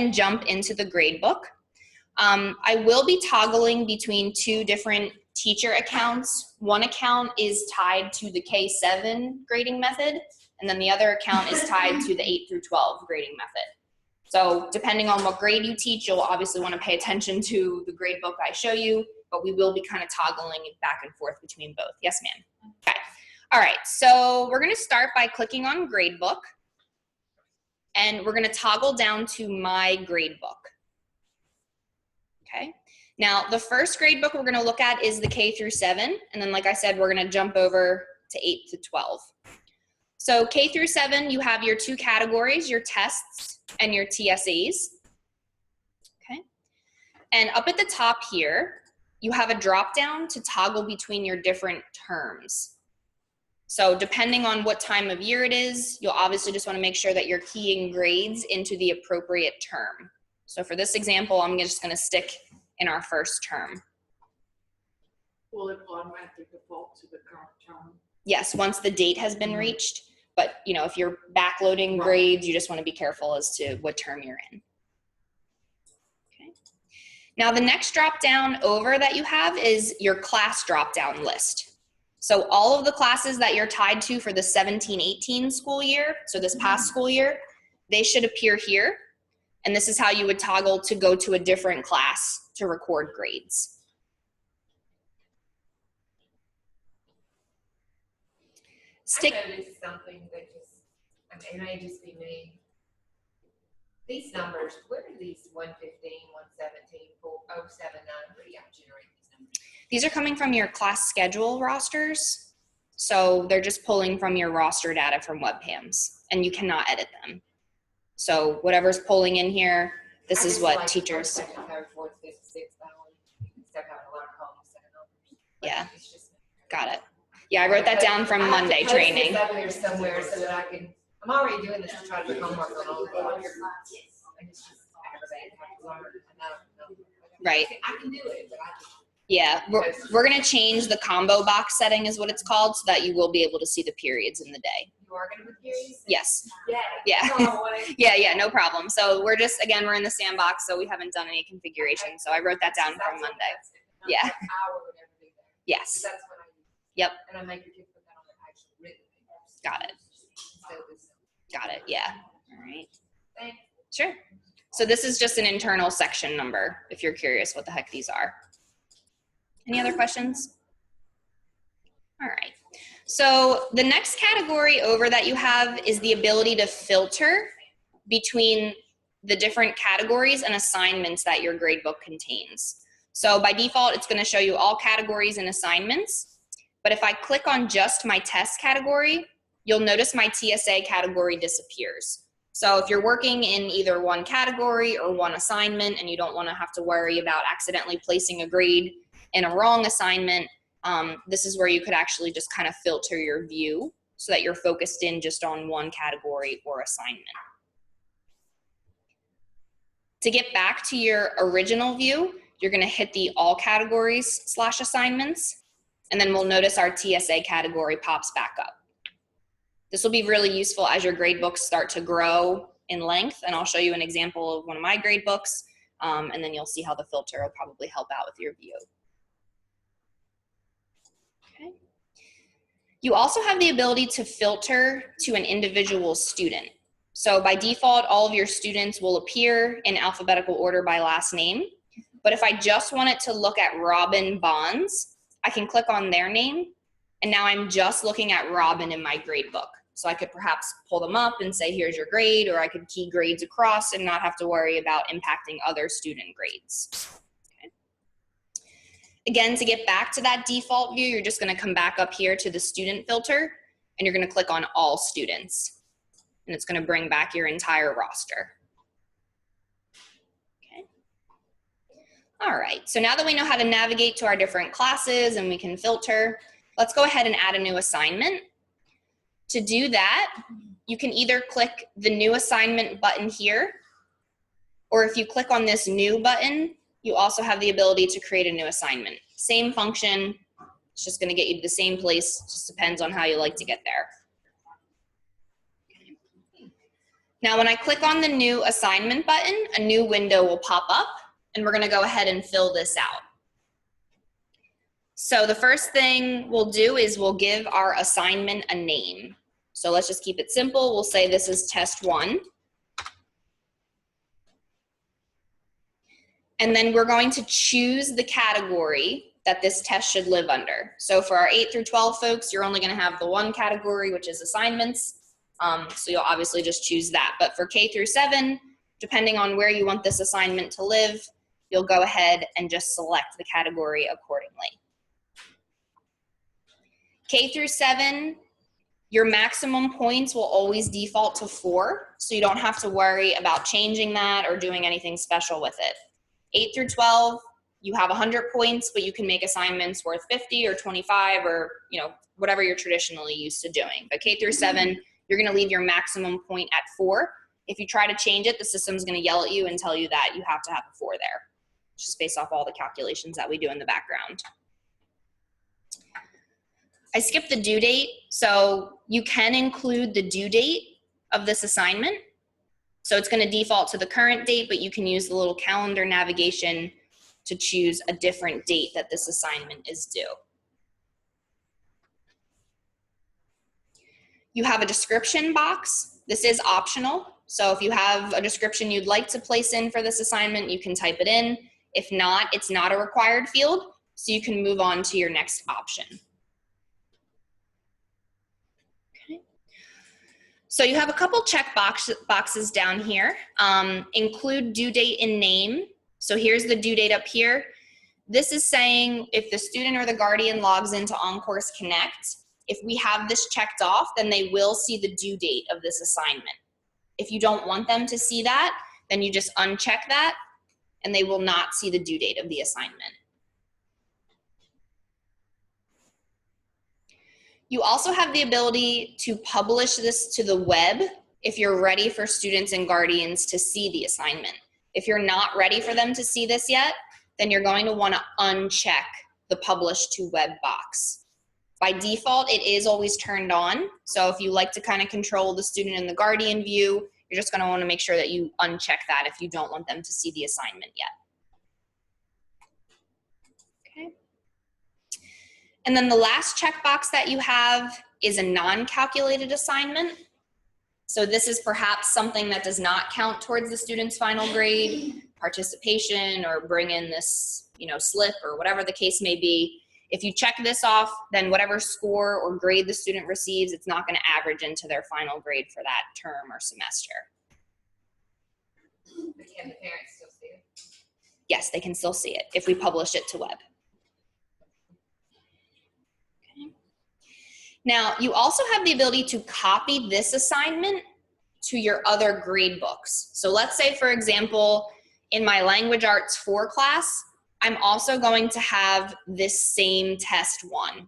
and jump into the gradebook. I will be toggling between two different teacher accounts. One account is tied to the K-7 grading method, and then the other account is tied to the 8 through 12 grading method. So depending on what grade you teach, you'll obviously want to pay attention to the gradebook I show you, but we will be kind of toggling back and forth between both. Yes, ma'am. Okay. All right, so we're going to start by clicking on Gradebook, and we're going to toggle down to My Gradebook. Okay. Now, the first gradebook we're going to look at is the K through 7, and then like I said, we're going to jump over to 8 to 12. So K through 7, you have your two categories, your tests and your TSAs. Okay. And up at the top here, you have a drop down to toggle between your different terms. So depending on what time of year it is, you'll obviously just want to make sure that you're keying grades into the appropriate term. So for this example, I'm just going to stick in our first term. Will it automatically default to the current term? Yes, once the date has been reached. But you know, if you're backloading grades, you just want to be careful as to what term you're in. Okay. Now the next drop down over that you have is your class drop down list. So all of the classes that you're tied to for the 17-18 school year, so this past school year, they should appear here. And this is how you would toggle to go to a different class to record grades. I noticed something that just, it may just be me. These numbers, where are these 115, 117, 4079, where do y'all generate these numbers? These are coming from your class schedule rosters. So they're just pulling from your roster data from webpams, and you cannot edit them. So whatever's pulling in here, this is what teachers. Yeah, got it. Yeah, I wrote that down from Monday training. Up here somewhere so that I can. I'm already doing this to try to do homework on all the classes. It's just aggravating. I have to learn. Right. I can do it, but I just. Yeah, we're going to change the combo box setting is what it's called, so that you will be able to see the periods in the day. You are going to put periods? Yes. Yeah. Yeah, no problem. So we're just, again, we're in the sandbox, so we haven't done any configuration. So I wrote that down from Monday. Yeah. Yes. That's what I do. Yep. And I make your kids put that on their actual written papers. Got it. Got it. Yeah. All right. Thanks. Sure. So this is just an internal section number, if you're curious what the heck these are. Any other questions? All right. So the next category over that you have is the ability to filter between the different categories and assignments that your gradebook contains. So by default, it's going to show you all categories and assignments. But if I click on just my test category, you'll notice my TSA category disappears. So if you're working in either one category or one assignment and you don't want to have to worry about accidentally placing a grade in a wrong assignment, this is where you could actually just kind of filter your view so that you're focused in just on one category or assignment. To get back to your original view, you're going to hit the all categories / assignments, and then we'll notice our TSA category pops back up. This will be really useful as your gradebooks start to grow in length, and I'll show you an example of one of my gradebooks, and then you'll see how the filter will probably help out with your view. Okay. You also have the ability to filter to an individual student. So by default, all of your students will appear in alphabetical order by last name. But if I just wanted to look at Robin Bonds, I can click on their name, and now I'm just looking at Robin in my gradebook. So I could perhaps pull them up and say, here's your grade, or I could key grades across and not have to worry about impacting other student grades. Okay. Again, to get back to that default view, you're just going to come back up here to the student filter, and you're going to click on all students. And it's going to bring back your entire roster. Okay. All right, so now that we know how to navigate to our different classes and we can filter, let's go ahead and add a new assignment. To do that, you can either click the new assignment button here, or if you click on this new button, you also have the ability to create a new assignment. Same function, it's just going to get you to the same place, just depends on how you like to get there. Now, when I click on the new assignment button, a new window will pop up, and we're gonna go ahead and fill this out. So the first thing we'll do is we'll give our assignment a name. So let's just keep it simple. We'll say this is test 1. And then we're going to choose the category that this test should live under. So for our 8 through 12 folks, you're only gonna have the one category, which is assignments. So you'll obviously just choose that. But for K through 7, depending on where you want this assignment to live, you'll go ahead and just select the category accordingly. K through 7, your maximum points will always default to 4, so you don't have to worry about changing that or doing anything special with it. 8 through 12, you have 100 points, but you can make assignments worth 50 or 25 or whatever you're traditionally used to doing. But K through 7, you're gonna leave your maximum point at 4. If you try to change it, the system's gonna yell at you and tell you that you have to have a 4 there, just based off all the calculations that we do in the background. I skipped the due date, so you can include the due date of this assignment. So it's gonna default to the current date, but you can use the little calendar navigation to choose a different date that this assignment is due. You have a description box. This is optional. So if you have a description you'd like to place in for this assignment, you can type it in. If not, it's not a required field, so you can move on to your next option. Okay. So you have a couple check boxes down here. Include due date and name. So here's the due date up here. This is saying if the student or the guardian logs into OnCourse Connect, if we have this checked off, then they will see the due date of this assignment. If you don't want them to see that, then you just uncheck that and they will not see the due date of the assignment. You also have the ability to publish this to the web if you're ready for students and guardians to see the assignment. If you're not ready for them to see this yet, then you're going to want to uncheck the publish to web box. By default, it is always turned on. So if you like to kind of control the student and the guardian view, you're just going to want to make sure that you uncheck that if you don't want them to see the assignment yet. Okay. And then the last checkbox that you have is a non-calculated assignment. So this is perhaps something that does not count towards the student's final grade, participation, or bring in this, slip or whatever the case may be. If you check this off, then whatever score or grade the student receives, it's not going to average into their final grade for that term or semester. But can the parents still see it? Yes, they can still see it if we publish it to web. Okay. Now, you also have the ability to copy this assignment to your other grade books. So let's say, for example, in my Language Arts 4 class, I'm also going to have this same test 1.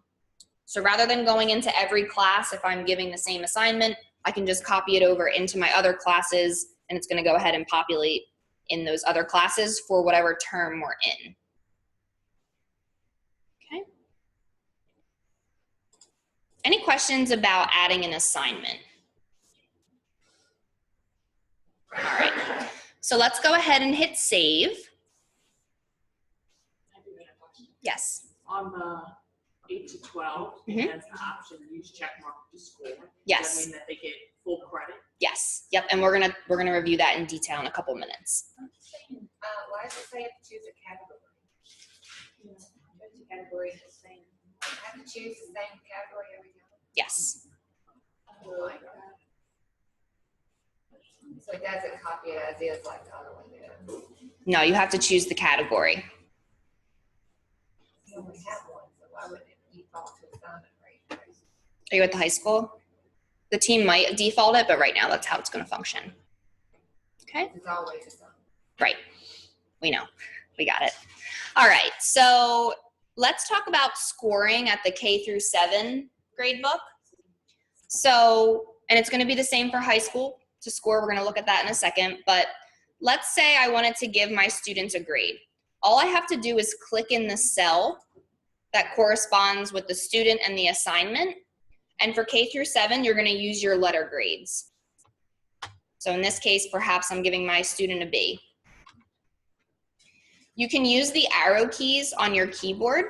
So rather than going into every class, if I'm giving the same assignment, I can just copy it over into my other classes, and it's going to go ahead and populate in those other classes for whatever term we're in. Okay. Any questions about adding an assignment? All right. So let's go ahead and hit save. I do have a question. Yes. On the 8 to 12, Mhm. it has the option to use check mark to score. Yes. Does that mean that they get full credit? Yes. Yep. And we're gonna review that in detail in a couple minutes. Why does it say have to choose a category? The category is the same. Have to choose the same category every time? Yes. So it doesn't copy it as is like the other one did? No, you have to choose the category. We only have one, so why would it default to assignment rate? Are you at the high school? The team might default it, but right now that's how it's going to function. Okay. It's always assignment. Right. We know. We got it. All right. So let's talk about scoring at the K through 7 grade book. So, and it's going to be the same for high school to score. We're going to look at that in a second. But let's say I wanted to give my students a grade. All I have to do is click in the cell that corresponds with the student and the assignment. And for K through 7, you're going to use your letter grades. So in this case, perhaps I'm giving my student a B. You can use the arrow keys on your keyboard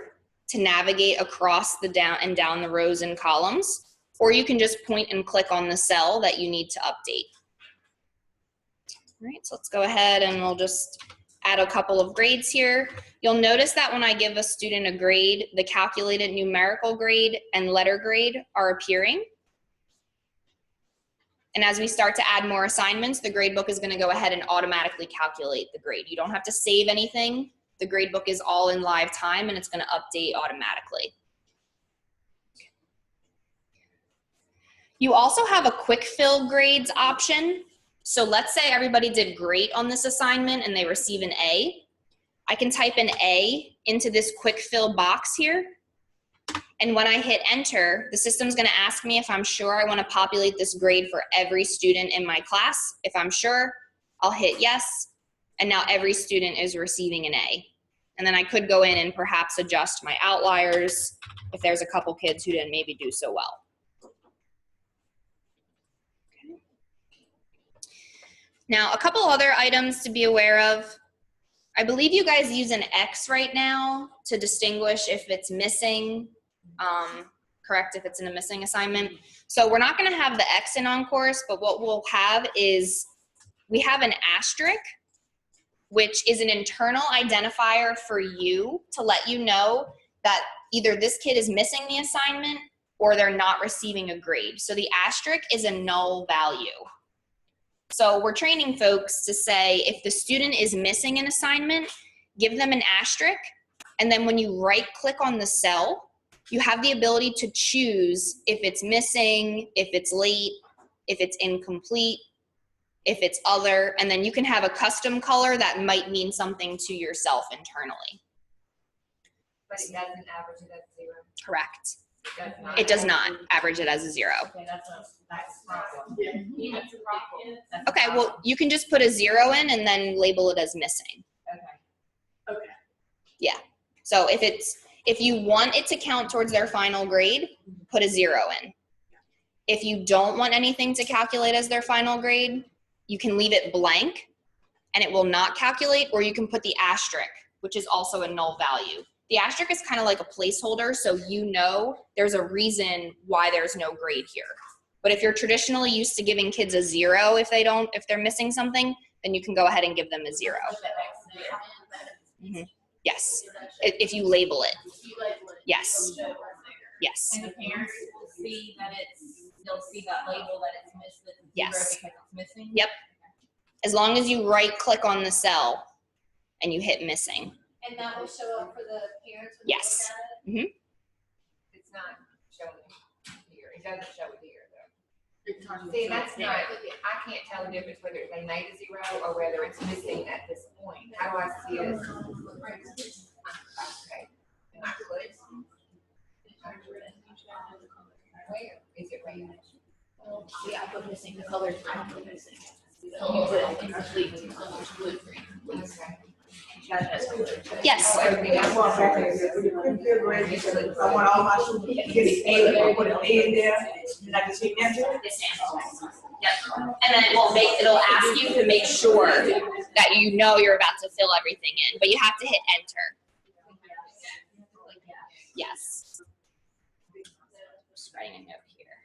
to navigate across the down the rows and columns, or you can just point and click on the cell that you need to update. All right, so let's go ahead and we'll just add a couple of grades here. You'll notice that when I give a student a grade, the calculated numerical grade and letter grade are appearing. And as we start to add more assignments, the gradebook is going to go ahead and automatically calculate the grade. You don't have to save anything. The gradebook is all in live time and it's going to update automatically. You also have a quick fill grades option. So let's say everybody did great on this assignment and they receive an A. I can type an A into this quick fill box here. And when I hit enter, the system's gonna ask me if I'm sure I wanna populate this grade for every student in my class. If I'm sure, I'll hit yes. And now every student is receiving an A. And then I could go in and perhaps adjust my outliers if there's a couple kids who didn't maybe do so well. Now, a couple other items to be aware of. I believe you guys use an X right now to distinguish if it's missing, correct, if it's in a missing assignment. So we're not gonna have the X in OnCourse, but what we'll have is, we have an asterisk, which is an internal identifier for you to let you know that either this kid is missing the assignment or they're not receiving a grade. So the asterisk is a null value. So we're training folks to say if the student is missing an assignment, give them an asterisk, and then when you right click on the cell, you have the ability to choose if it's missing, if it's late, if it's incomplete, if it's other, and then you can have a custom color that might mean something to yourself internally. But it doesn't average it at 0. Correct. It does not. It does not average it as a 0. Okay, that's a problem. Yeah. That's a problem. That's a Okay, problem. well, you can just put a 0 in and then label it as missing. Okay. Okay. Yeah. So if you want it to count towards their final grade, put a 0 in. If you don't want anything to calculate as their final grade, you can leave it blank and it will not calculate, or you can put the asterisk, which is also a null value. The asterisk is kind of like a placeholder, so you know there's a reason why there's no grade here. But if you're traditionally used to giving kids a 0 if they're missing something, then you can go ahead and give them a 0. Mhm. Yes, if you label it. Yes. Yes. And the parents will see that they'll see that label that it's missed, that it's 0 Yes. because it's missing? Yep. As long as you right click on the cell and you hit missing. And that will show up for the parents when Yes. you look at it? It's not showing here. It doesn't show it here, though. It's not See, that's not, I can't tell the difference whether they made a 0 or whether it's missing at this point. How do I see it? Okay. And I click. Where? Is it right? Yeah, I put missing, the colors, I put missing. So you put incomplete, the colors blue, green. Okay. That has colors. Yes. Oh, everything else. I want all my students to get an A, I put an A in there, and I can say enter. Yes, ma'am. Yep. And then it'll ask you to make sure that you know you're about to fill everything in, but you have to hit enter. Yes. Just writing a note here.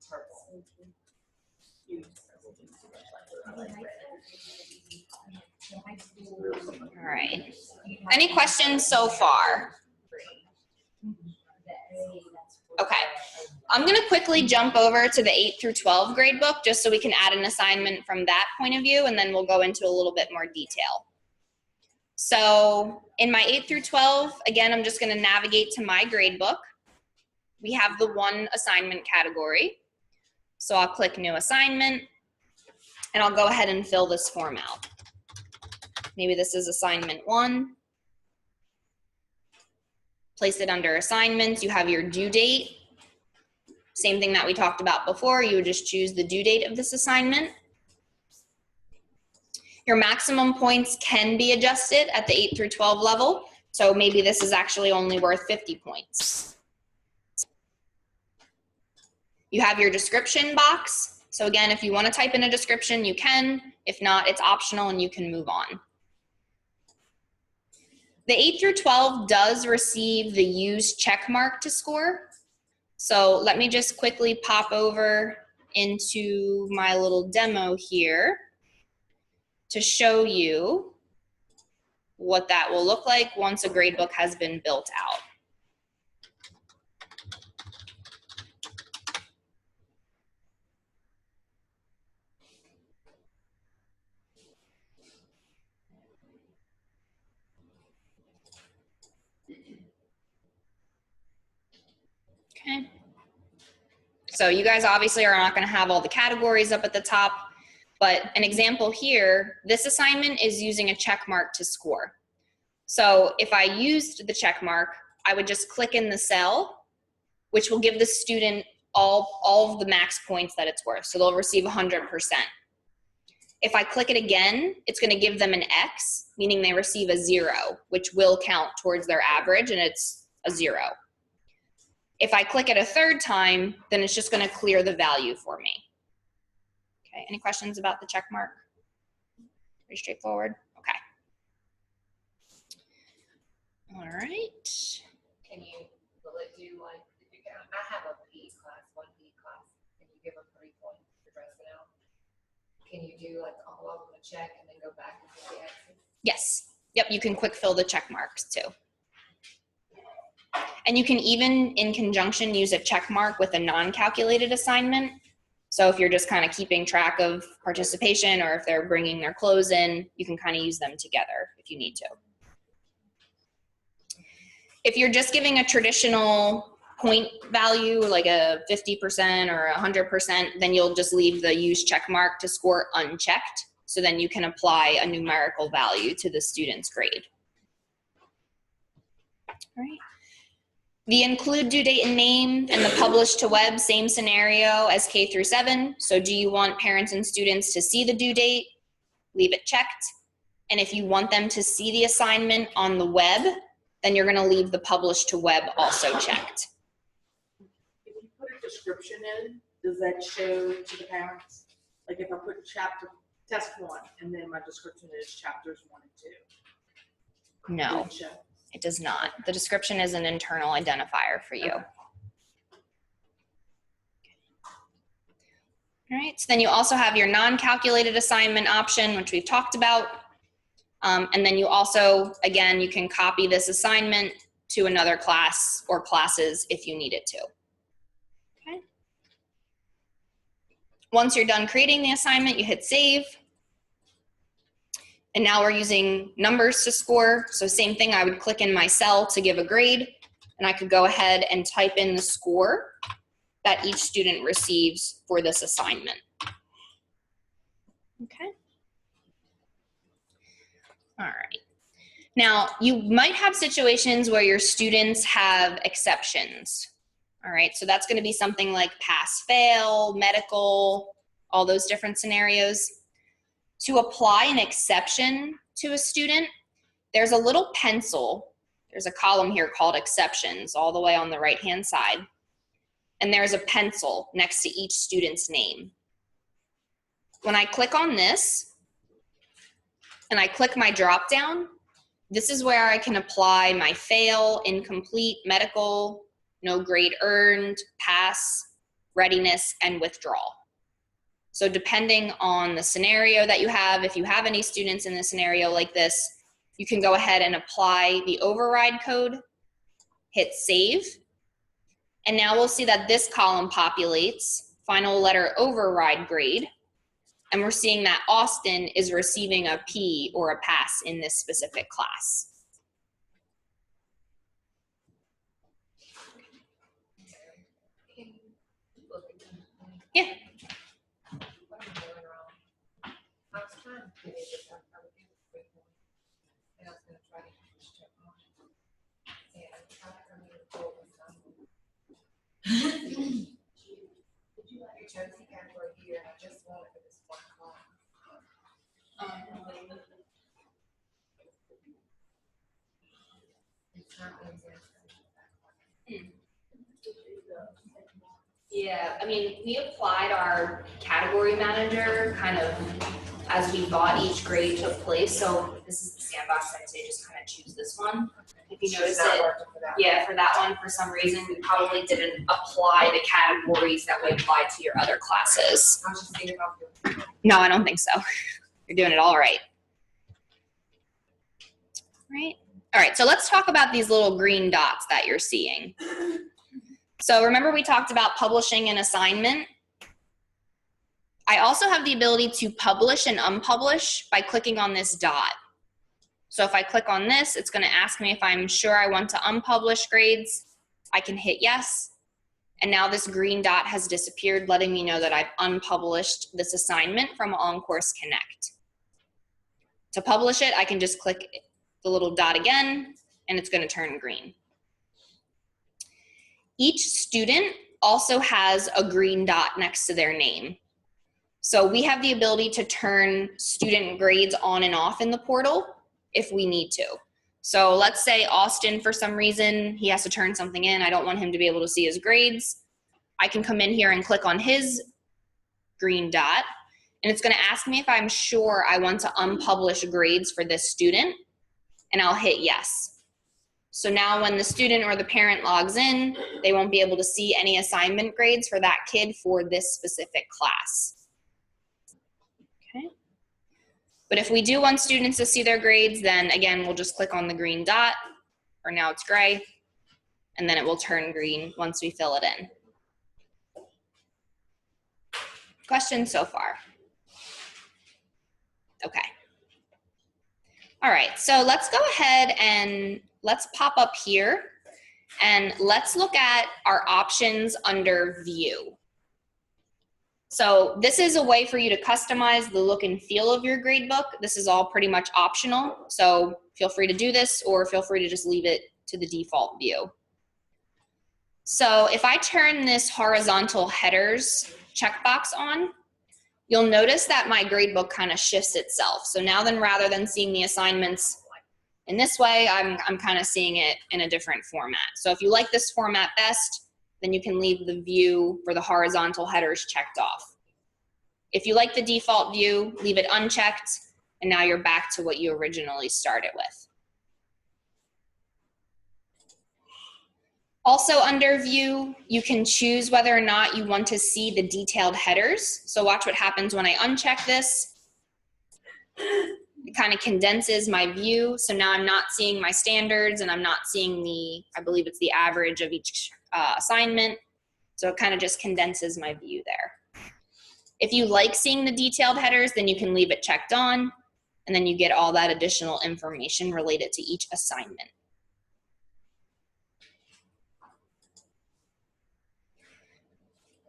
Purple. All right. Any questions so far? Okay. I'm going to quickly jump over to the 8 through 12 grade book just so we can add an assignment from that point of view, and then we'll go into a little bit more detail. So in my 8 through 12, again, I'm just going to navigate to my grade book. We have the one assignment category. So I'll click new assignment and I'll go ahead and fill this form out. Maybe this is assignment 1. Place it under assignments. You have your due date. Same thing that we talked about before. You would just choose the due date of this assignment. Your maximum points can be adjusted at the 8 through 12 level. So maybe this is actually only worth 50 points. You have your description box. So again, if you want to type in a description, you can. If not, it's optional and you can move on. The 8 through 12 does receive the use check mark to score. So let me just quickly pop over into my little demo here to show you what that will look like once a gradebook has been built out. Okay. So you guys obviously are not going to have all the categories up at the top, but an example here, this assignment is using a check mark to score. So if I used the check mark, I would just click in the cell, which will give the student all of the max points that it's worth. So they'll receive 100%. If I click it again, it's going to give them an X, meaning they receive a 0, which will count towards their average, and it's a 0. If I click it a third time, then it's just going to clear the value for me. Okay, any questions about the check mark? Pretty straightforward. Okay. All right. Can you, will it do like, if you can, I have a PE class, one PE class, and you give them 3 points for dressing out. Can you do like all of them a check and then go back and do the X's? Yes. Yep, you can quick fill the check marks too. And you can even, in conjunction, use a check mark with a non-calculated assignment. So if you're just kind of keeping track of participation, or if they're bringing their clothes in, you can kind of use them together if you need to. If you're just giving a traditional point value, like a 50% or 100%, then you'll just leave the use check mark to score unchecked. So then you can apply a numerical value to the student's grade. All right. The include due date and name and the publish to web, same scenario as K through 7. So do you want parents and students to see the due date? Leave it checked. And if you want them to see the assignment on the web, then you're going to leave the publish to web also checked. If you put a description in, does that show to the parents? Like if I put chapter test 1 and then my description is chapters 1 and 2. No, Does it show? it does not. The description is an internal identifier for you. Okay. All right, so then you also have your non-calculated assignment option, which we've talked about. And then you also, again, you can copy this assignment to another class or classes if you need it to. Okay. Once you're done creating the assignment, you hit save. And now we're using numbers to score. So same thing, I would click in my cell to give a grade, and I could go ahead and type in the score that each student receives for this assignment. Okay. All right. Now, you might have situations where your students have exceptions. All right, so that's going to be something like pass, fail, medical, all those different scenarios. To apply an exception to a student, there's a little pencil. There's a column here called exceptions all the way on the right-hand side. And there's a pencil next to each student's name. When I click on this, and I click my drop down, this is where I can apply my fail, incomplete, medical, no grade earned, pass, readiness, and withdrawal. So depending on the scenario that you have, if you have any students in a scenario like this, you can go ahead and apply the override code, hit save, and now we'll see that this column populates, final letter override grade, and we're seeing that Austin is receiving a P or a pass in this specific class. Yeah. What am I doing wrong? I was trying to do this, I was doing it quick one, and I was gonna try to just check on it. And I tried to remove the full one. You chose the category here, and I just wanted for this one column. It's not the exact same. Yeah, I mean, we applied our category manager kind of as we thought each grade took place. So this is the sandbox. I'd say just kind of choose this one. If you notice it, yeah, for that one, for some reason, we probably didn't apply the categories that we applied to your other classes. I was just thinking about the- No, I don't think so. You're doing it all right. Right? All right, so let's talk about these little green dots that you're seeing. So remember we talked about publishing an assignment? I also have the ability to publish and unpublish by clicking on this dot. So if I click on this, it's gonna ask me if I'm sure I want to unpublish grades. I can hit yes. And now this green dot has disappeared, letting me know that I've unpublished this assignment from OnCourse Connect. To publish it, I can just click the little dot again, and it's gonna turn green. Each student also has a green dot next to their name. So we have the ability to turn student grades on and off in the portal if we need to. So let's say Austin, for some reason, he has to turn something in. I don't want him to be able to see his grades. I can come in here and click on his green dot, and it's gonna ask me if I'm sure I want to unpublish grades for this student, and I'll hit yes. So now when the student or the parent logs in, they won't be able to see any assignment grades for that kid for this specific class. Okay. But if we do want students to see their grades, then again, we'll just click on the green dot, or now it's gray, and then it will turn green once we fill it in. Questions so far? Okay. All right, so let's go ahead and let's pop up here and let's look at our options under View. So this is a way for you to customize the look and feel of your gradebook. This is all pretty much optional, so feel free to do this or feel free to just leave it to the default view. So if I turn this horizontal headers checkbox on, you'll notice that my gradebook kind of shifts itself. So now then, rather than seeing the assignments in this way, I'm kind of seeing it in a different format. So if you like this format best, then you can leave the view for the horizontal headers checked off. If you like the default view, leave it unchecked, and now you're back to what you originally started with. Also under View, you can choose whether or not you want to see the detailed headers. So watch what happens when I uncheck this. It kind of condenses my view. So now I'm not seeing my standards and I'm not seeing the, I believe it's the average of each assignment. So it kind of just condenses my view there. If you like seeing the detailed headers, then you can leave it checked on, and then you get all that additional information related to each assignment.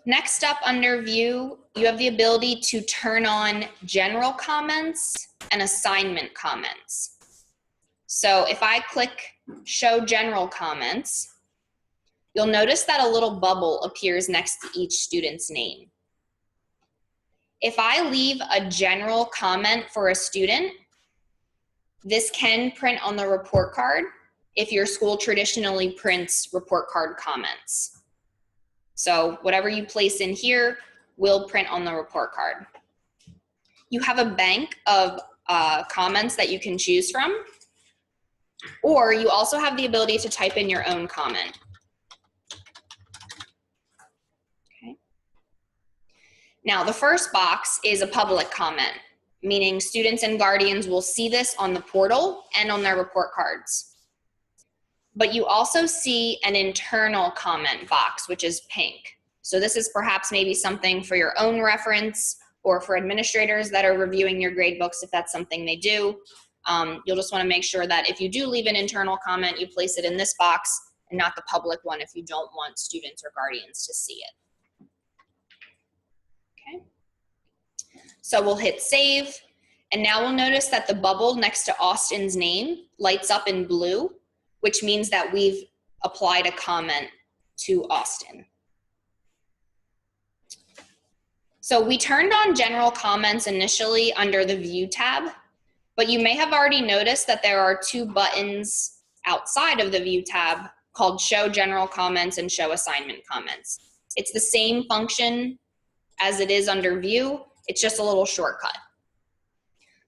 Next up under View, you have the ability to turn on general comments and assignment comments. So if I click Show General Comments, you'll notice that a little bubble appears next to each student's name. If I leave a general comment for a student, this can print on the report card if your school traditionally prints report card comments. So whatever you place in here will print on the report card. You have a bank of comments that you can choose from, or you also have the ability to type in your own comment. Okay. Now the first box is a public comment, meaning students and guardians will see this on the portal and on their report cards. But you also see an internal comment box, which is pink. So this is perhaps maybe something for your own reference or for administrators that are reviewing your grade books, if that's something they do. You'll just want to make sure that if you do leave an internal comment, you place it in this box and not the public one if you don't want students or guardians to see it. Okay. So we'll hit save, and now we'll notice that the bubble next to Austin's name lights up in blue, which means that we've applied a comment to Austin. So we turned on general comments initially under the View tab, but you may have already noticed that there are two buttons outside of the View tab called Show General Comments and Show Assignment Comments. It's the same function as it is under view. It's just a little shortcut.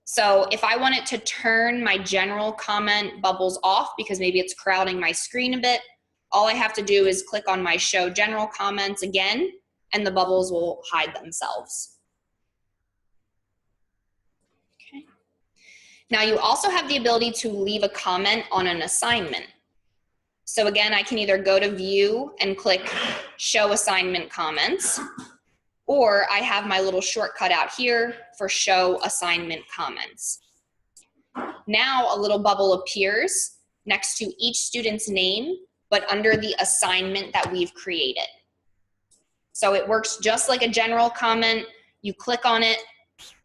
So if I wanted to turn my general comment bubbles off because maybe it's crowding my screen a bit, all I have to do is click on my show general comments again, and the bubbles will hide themselves. Okay. Now you also have the ability to leave a comment on an assignment. So again, I can either go to view and click show assignment comments, or I have my little shortcut out here for show assignment comments. Now a little bubble appears next to each student's name, but under the assignment that we've created. So it works just like a general comment. You click on it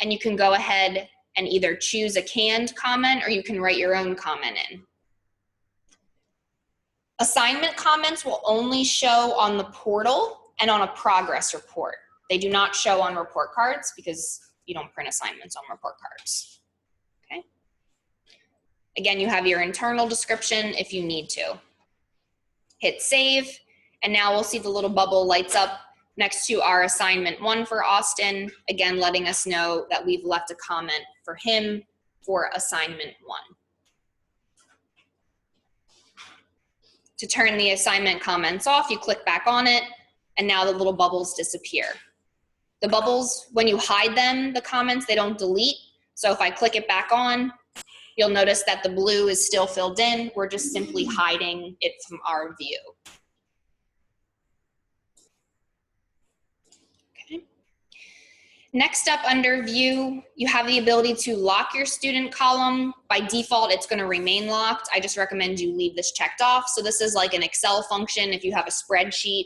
and you can go ahead and either choose a canned comment or you can write your own comment in. Assignment comments will only show on the portal and on a progress report. They do not show on report cards because you don't print assignments on report cards. Okay. Again, you have your internal description if you need to. Hit save, and now we'll see the little bubble lights up next to our assignment 1 for Austin, again letting us know that we've left a comment for him for assignment 1. To turn the assignment comments off, you click back on it, and now the little bubbles disappear. The bubbles, when you hide them, the comments, they don't delete. So if I click it back on, you'll notice that the blue is still filled in. We're just simply hiding it from our view. Okay. Next up under view, you have the ability to lock your student column. By default, it's going to remain locked. I just recommend you leave this checked off. So this is like an Excel function. If you have a spreadsheet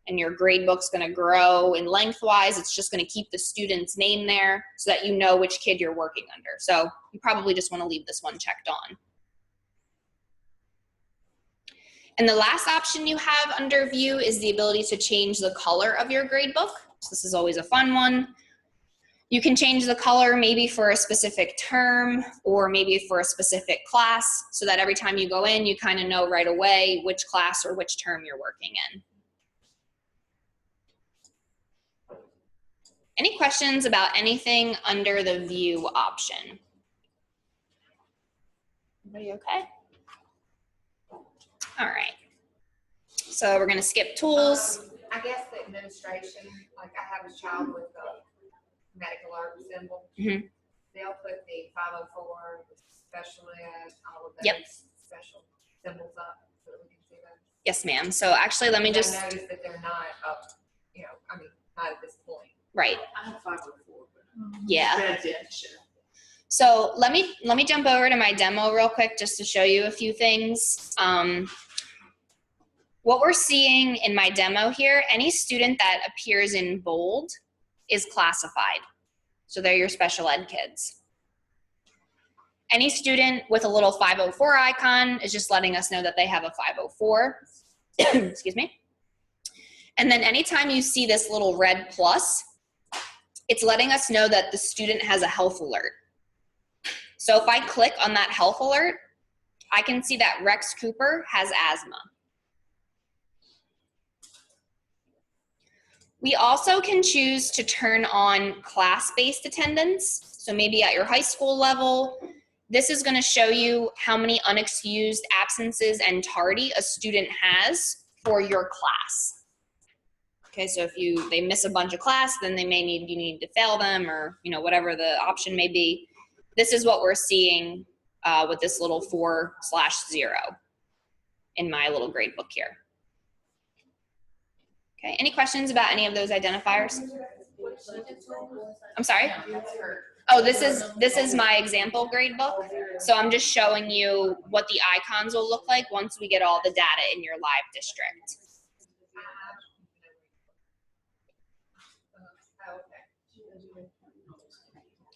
and your gradebook's going to grow in lengthwise, it's just going to keep the student's name there so that you know which kid you're working under. So you probably just want to leave this one checked on. And the last option you have under view is the ability to change the color of your gradebook. So this is always a fun one. You can change the color maybe for a specific term or maybe for a specific class so that every time you go in, you kind of know right away which class or which term you're working in. Any questions about anything under the view option? Everybody okay? All right. So we're gonna skip tools. I guess the administration, like I have a child with a medical art symbol. Mhm. They'll put the 504, the special ed, all of those Yep. special symbols up so that we can see them. Yes, ma'am. So actually, let me just, I noticed that they're not up, you know, I mean, not at this point. right, I have 504, but yeah. that's it, sure. So let me jump over to my demo real quick just to show you a few things. What we're seeing in my demo here, any student that appears in bold is classified. So they're your special ed kids. Any student with a little 504 icon is just letting us know that they have a 504. Excuse me. And then anytime you see this little red plus, it's letting us know that the student has a health alert. So if I click on that health alert, I can see that Rex Cooper has asthma. We also can choose to turn on class-based attendance. So maybe at your high school level, this is going to show you how many unexcused absences and tardy a student has for your class. Okay, so if they miss a bunch of class, then you need to fail them, or whatever the option may be. This is what we're seeing with this little 4/0 in my little grade book here. Okay, any questions about any of those identifiers? I'm sorry? Oh, this is my example grade book. So I'm just showing you what the icons will look like once we get all the data in your live district.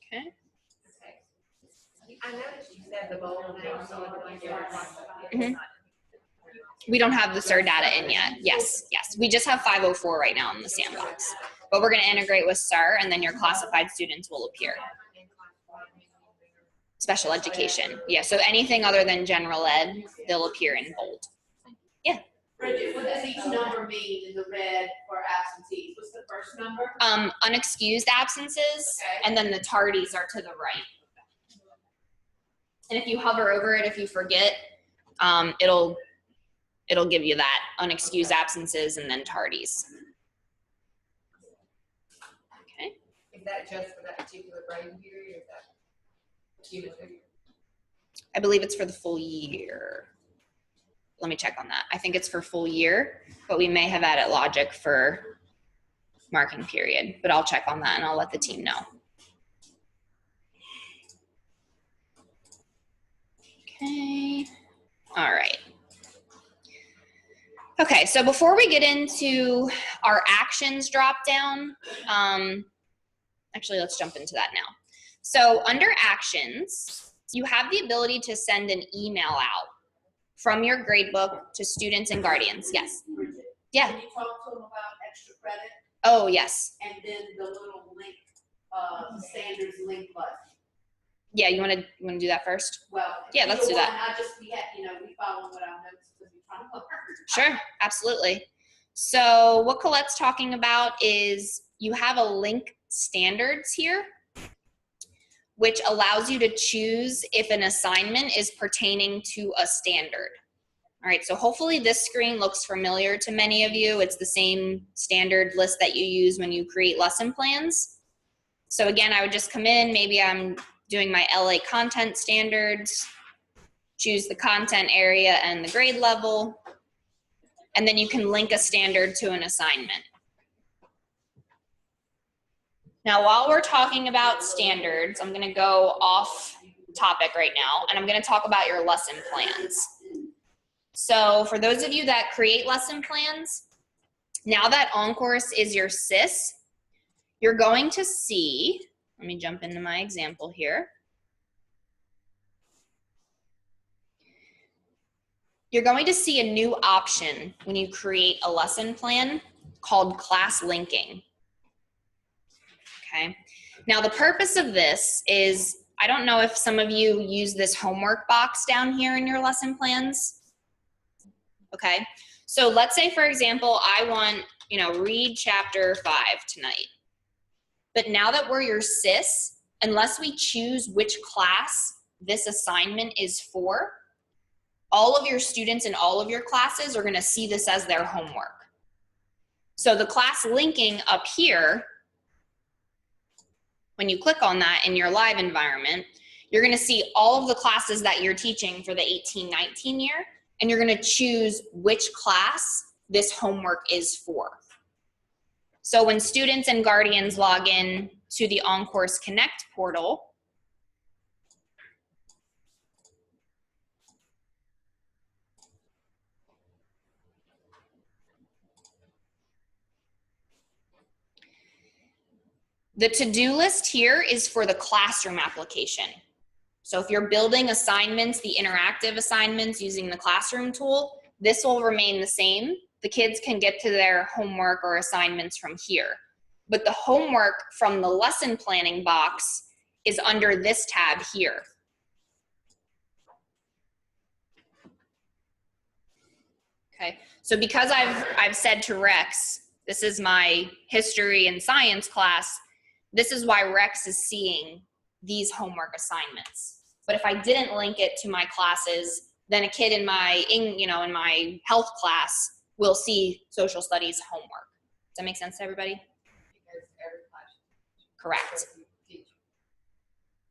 Okay. I noticed you said the bold name, so Mhm. We don't have the SIR data in yet. Yes. We just have 504 right now in the sandbox. But we're going to integrate with SIR, and then your classified students will appear. Special education. Yeah, so anything other than general ed, they'll appear in bold. Yeah. Bridget, what does each number mean in the red for absentees? What's the first number? Unexcused absences, Okay. and then the tardies are to the right. And if you hover over it, if you forget, it'll give you that unexcused absences and then tardies. Okay. Is that just for that particular grading period, or is that cumulative? I believe it's for the full year. Let me check on that. I think it's for full year, but we may have added logic for marking period, but I'll check on that and I'll let the team know. Okay, all right. Okay, so before we get into our actions drop down, actually let's jump into that now. So under actions, you have the ability to send an email out from your gradebook to students and guardians. Yes. Bridget, Yeah. Can you talk to them about extra credit Oh, yes. and then the little link, standards link button? Yeah, you wanna do that first? Well. Yeah, let's do either that. one, we follow what our notes because we try to learn. Sure, absolutely. So what Colette's talking about is you have a link standards here, which allows you to choose if an assignment is pertaining to a standard. All right, so hopefully this screen looks familiar to many of you. It's the same standard list that you use when you create lesson plans. So again, I would just come in, maybe I'm doing my LA content standards, choose the content area and the grade level, and then you can link a standard to an assignment. Now, while we're talking about standards, I'm gonna go off topic right now, and I'm gonna talk about your lesson plans. So for those of you that create lesson plans, now that OnCourse is your SIS, you're going to see, let me jump into my example here. You're going to see a new option when you create a lesson plan called class linking. Okay. Now the purpose of this is, I don't know if some of you use this homework box down here in your lesson plans. Okay. So let's say, for example, I want, read chapter 5 tonight. But now that we're your SIS, unless we choose which class this assignment is for, all of your students in all of your classes are going to see this as their homework. So the class linking up here, when you click on that in your live environment, you're going to see all of the classes that you're teaching for the 18-19 year, and you're going to choose which class this homework is for. So when students and guardians log in to the OnCourse Connect portal, the to-do list here is for the classroom application. So if you're building assignments, the interactive assignments using the classroom tool, this will remain the same. The kids can get to their homework or assignments from here. But the homework from the lesson planning box is under this tab here. Okay, so because I've said to Rex, this is my history and science class, this is why Rex is seeing these homework assignments. But if I didn't link it to my classes, then a kid in my health class will see social studies homework. Does that make sense to everybody? Because every class. Correct. So if you teach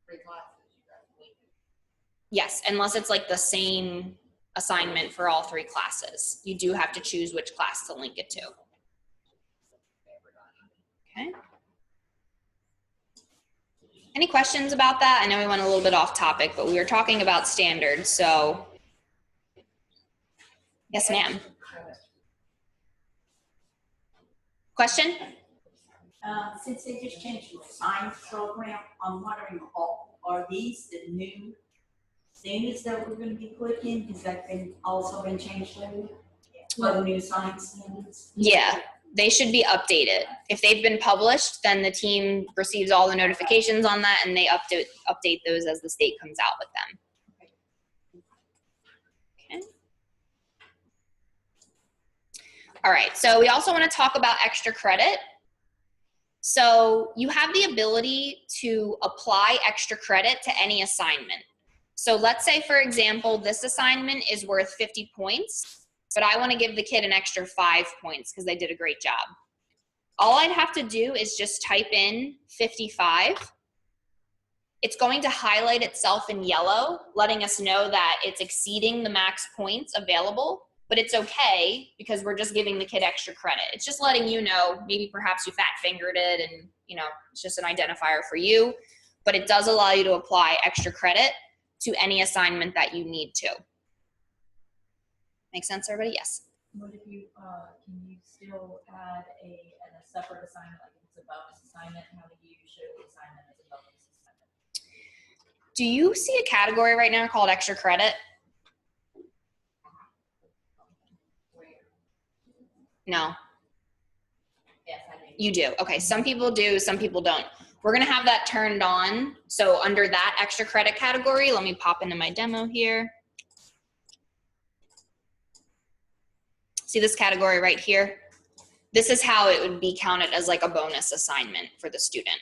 3 classes, you got to link it. Yes, unless it's like the same assignment for all 3 classes. You do have to choose which class to link it to. Okay. Any questions about that? I know we went a little bit off topic, but we were talking about standards, so. Yes, ma'am. Question? Since they just changed the science program, I'm wondering, are these the new things that we're gonna be clicking? Has that also been changed lately? For the new science standards? Yeah, they should be updated. If they've been published, then the team receives all the notifications on that and they update those as the state comes out with them. Okay. All right, so we also want to talk about extra credit. So you have the ability to apply extra credit to any assignment. So let's say, for example, this assignment is worth 50 points, but I want to give the kid an extra 5 points because they did a great job. All I'd have to do is just type in 55. It's going to highlight itself in yellow, letting us know that it's exceeding the max points available, but it's okay because we're just giving the kid extra credit. It's just letting you know, maybe perhaps you fat fingered it and it's just an identifier for you, but it does allow you to apply extra credit to any assignment that you need to. Make sense, everybody? Yes. What if you, can you still add a separate assignment, like if it's a bonus assignment, how do you show the assignment as a bonus assignment? Do you see a category right now called extra credit? No. Yes, I do. You do. Okay, some people do, some people don't. We're gonna have that turned on. So under that extra credit category, let me pop into my demo here. See this category right here? This is how it would be counted as like a bonus assignment for the student.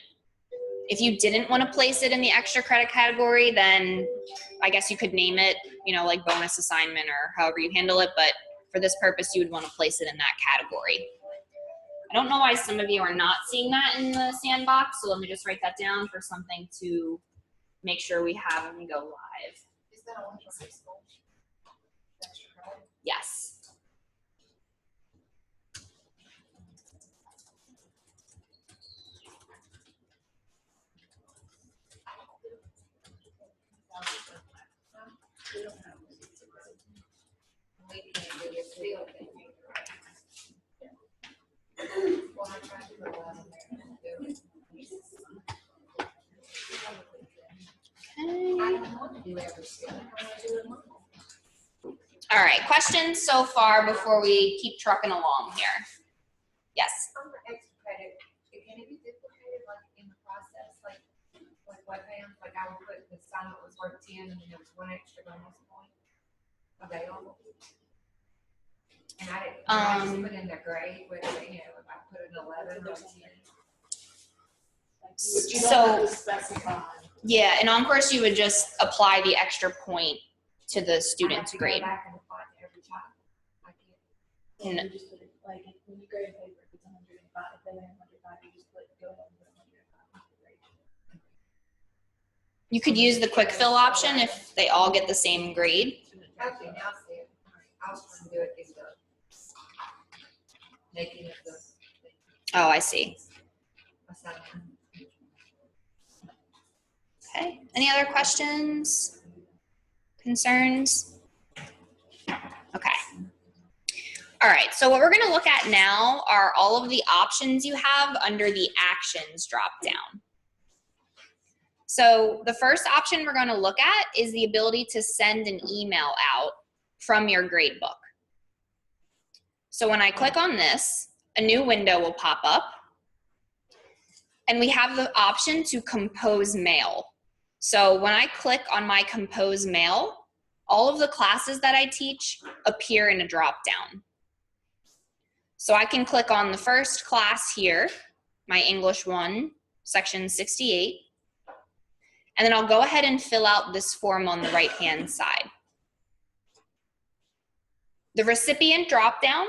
If you didn't want to place it in the extra credit category, then I guess you could name it, like bonus assignment or however you handle it, but for this purpose, you would want to place it in that category. I don't know why some of you are not seeing that in the sandbox, so let me just write that down for something to make sure we have when we go live. Is that only for high school? Extra credit? Yes. We can't do it still, they make it right. Well, I tried to go out in there and do it. I don't want to do every student, I want to do it once. All right, questions so far before we keep trucking along here? Yes. On the extra credit, can it be duplicated like in the process, like what happens, like I would put the assignment was worth 10 and then there was one extra bonus point available? And I just put in the grade, whether, if I put an 11 or 10. But you don't So, have to specify. yeah, in OnCourse, you would just apply the extra point to the student's I have to grade. go back and apply to every child. I can't. No. You just put it, like, when you grade a paper, if it's 105, if they win 105, you just put, go ahead and put 105 grade. You could use the quick fill option if they all get the same grade. Okay, now I see it. All right, I was trying to do it in the making it the Oh, I see. assignment. Okay, any other questions? Concerns? Okay. All right, so what we're gonna look at now are all of the options you have under the actions dropdown. So the first option we're gonna look at is the ability to send an email out from your gradebook. So when I click on this, a new window will pop up, and we have the option to compose mail. So when I click on my compose mail, all of the classes that I teach appear in a drop-down. So I can click on the first class here, my English 1, section 68, and then I'll go ahead and fill out this form on the right-hand side. The recipient drop-down,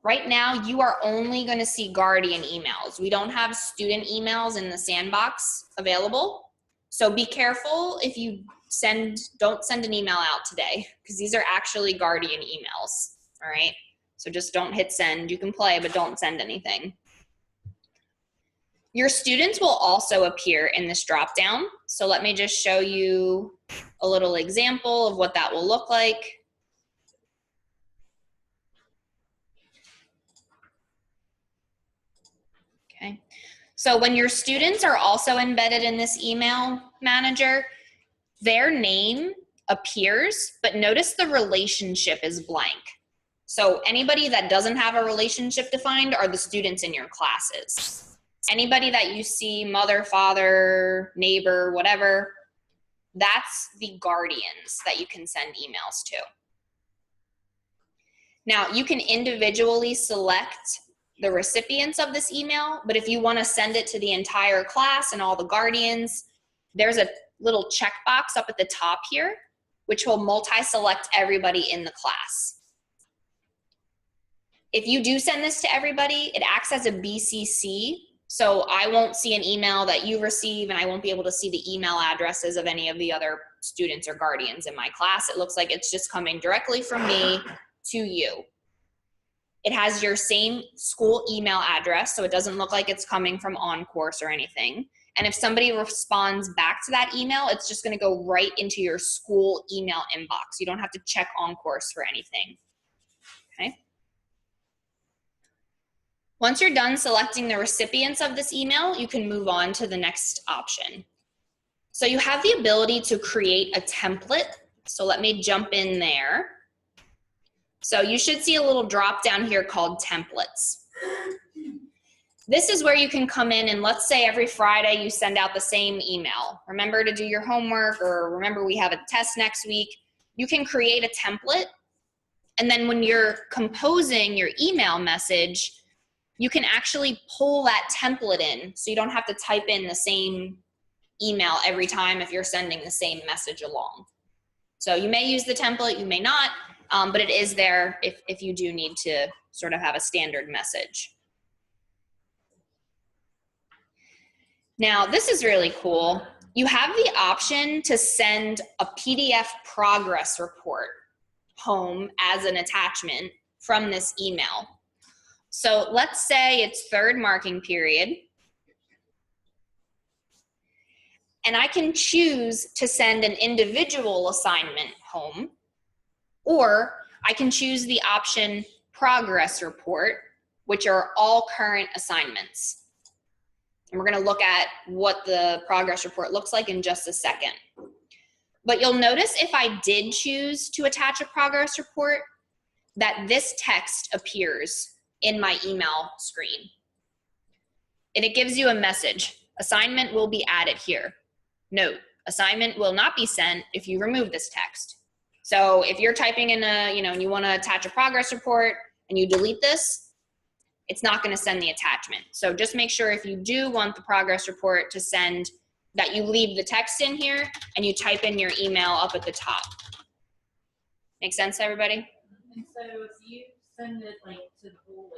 right now you are only going to see guardian emails. We don't have student emails in the sandbox available. So be careful if you don't send an email out today, because these are actually guardian emails, all right? So just don't hit send. You can play, but don't send anything. Your students will also appear in this drop-down. So let me just show you a little example of what that will look like. Okay, so when your students are also embedded in this email manager, their name appears, but notice the relationship is blank. So anybody that doesn't have a relationship defined are the students in your classes. Anybody that you see, mother, father, neighbor, whatever, that's the guardians that you can send emails to. Now, you can individually select the recipients of this email, but if you want to send it to the entire class and all the guardians, there's a little checkbox up at the top here, which will multi-select everybody in the class. If you do send this to everybody, it acts as a BCC, so I won't see an email that you receive, and I won't be able to see the email addresses of any of the other students or guardians in my class. It looks like it's just coming directly from me to you. It has your same school email address, so it doesn't look like it's coming from OnCourse or anything. And if somebody responds back to that email, it's just gonna go right into your school email inbox. You don't have to check OnCourse for anything, okay? Once you're done selecting the recipients of this email, you can move on to the next option. So you have the ability to create a template. So let me jump in there. So you should see a little drop down here called templates. This is where you can come in and let's say every Friday you send out the same email. Remember to do your homework, or remember we have a test next week. You can create a template, and then when you're composing your email message, you can actually pull that template in, so you don't have to type in the same email every time if you're sending the same message along. So you may use the template, you may not, but it is there if you do need to sort of have a standard message. Now, this is really cool. You have the option to send a PDF progress report home as an attachment from this email. So let's say it's third marking period, and I can choose to send an individual assignment home, or I can choose the option progress report, which are all current assignments. And we're gonna look at what the progress report looks like in just a second. But you'll notice if I did choose to attach a progress report, that this text appears in my email screen. And it gives you a message. Assignment will be added here. Note, assignment will not be sent if you remove this text. So if you're typing in and you want to attach a progress report and you delete this, it's not going to send the attachment. So just make sure if you do want the progress report to send, that you leave the text in here and you type in your email up at the top. Make sense, everybody? And so if you send it like to the whole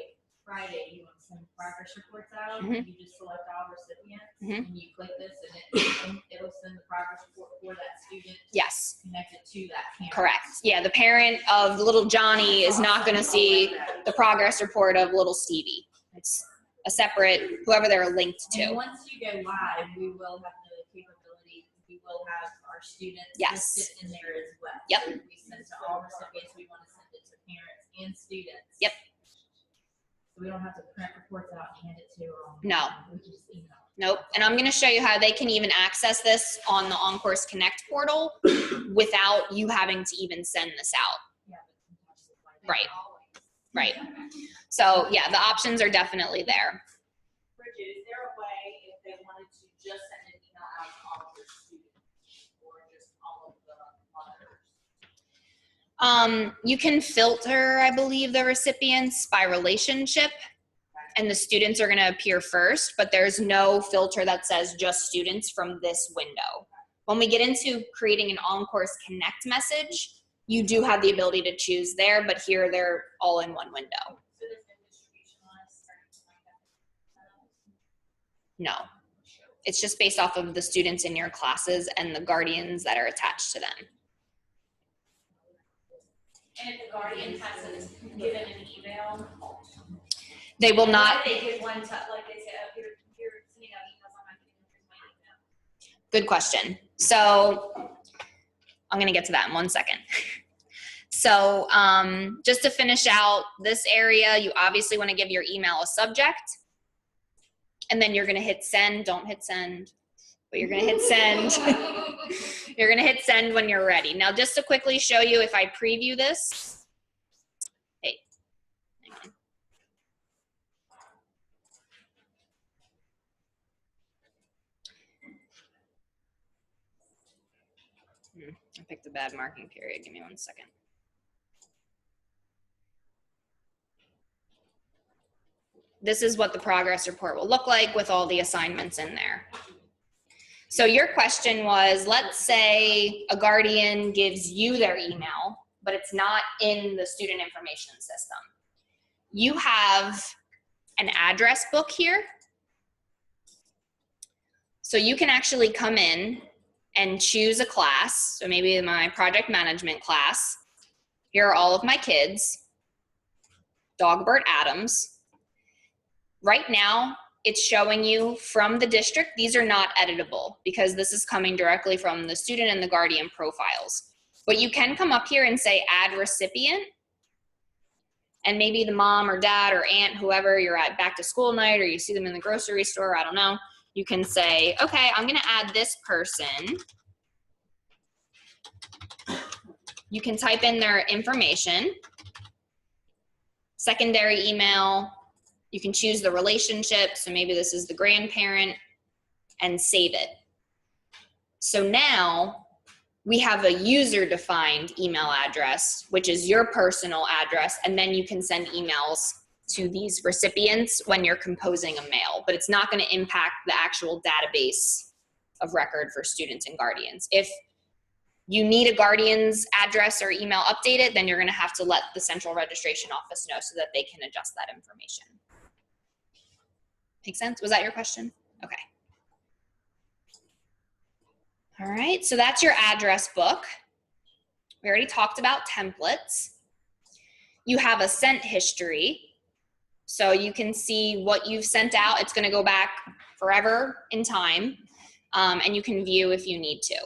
Friday, you want to send progress reports out, and you just select all recipients, and you click this, and it'll send the progress report for that student. Yes. Connected to that parent. Correct. Yeah, the parent of little Johnny is not going to see the progress report of little Stevie. It's a separate, whoever they're linked to. And once you go live, we will have the capability, we will have our students listed in there as well. Yep. So we send to all recipients, we want to send it to parents and students. Yep. So we don't have to print reports out and hand it to them. No. We just email. Nope. And I'm going to show you how they can even access this on the OnCourse Connect portal without you having to even send this out. Yeah, but sometimes it's like Right. Right. So yeah, the options are definitely there. Bridget, is there a way if they wanted to just send an email out to all of their students or just all of the mothers? You can filter, I believe, the recipients by relationship, and the students are going to appear first, but there's no filter that says just students from this window. When we get into creating an OnCourse Connect message, you do have the ability to choose there, but here they're all in one window. So there's no distribution list or anything like that? No. It's just based off of the students in your classes and the guardians that are attached to them. And if the guardian hasn't given an email? They will not. They give one to, like they say, oh, you're sending out emails, I'm not giving you my email. Good question. So I'm going to get to that in 1 second. So just to finish out this area, you obviously want to give your email a subject. And then you're going to hit send. Don't hit send, but you're going to hit send. You're going to hit send when you're ready. Now, just to quickly show you, if I preview this. Hey, hang on. I picked a bad marking period. Give me 1 second. this is what the progress report will look like with all the assignments in there. So your question was, let's say a guardian gives you their email, but it's not in the student information system. You have an address book here. So you can actually come in and choose a class. So maybe my project management class. Here are all of my kids. Dogbert Adams. Right now, it's showing you from the district. These are not editable because this is coming directly from the student and the guardian profiles. But you can come up here and say add recipient. And maybe the mom or dad or aunt, whoever you're at back to school night, or you see them in the grocery store, I don't know. You can say, okay, I'm gonna add this person. You can type in their information, secondary email. You can choose the relationship. So maybe this is the grandparent, and save it. So now we have a user-defined email address, which is your personal address, and then you can send emails to these recipients when you're composing a mail, but it's not going to impact the actual database of record for students and guardians. If you need a guardian's address or email updated, then you're going to have to let the central registration office know so that they can adjust that information. Make sense? Was that your question? Okay. All right, so that's your address book. We already talked about templates. You have a sent history, so you can see what you've sent out. It's going to go back forever in time, and you can view if you need to.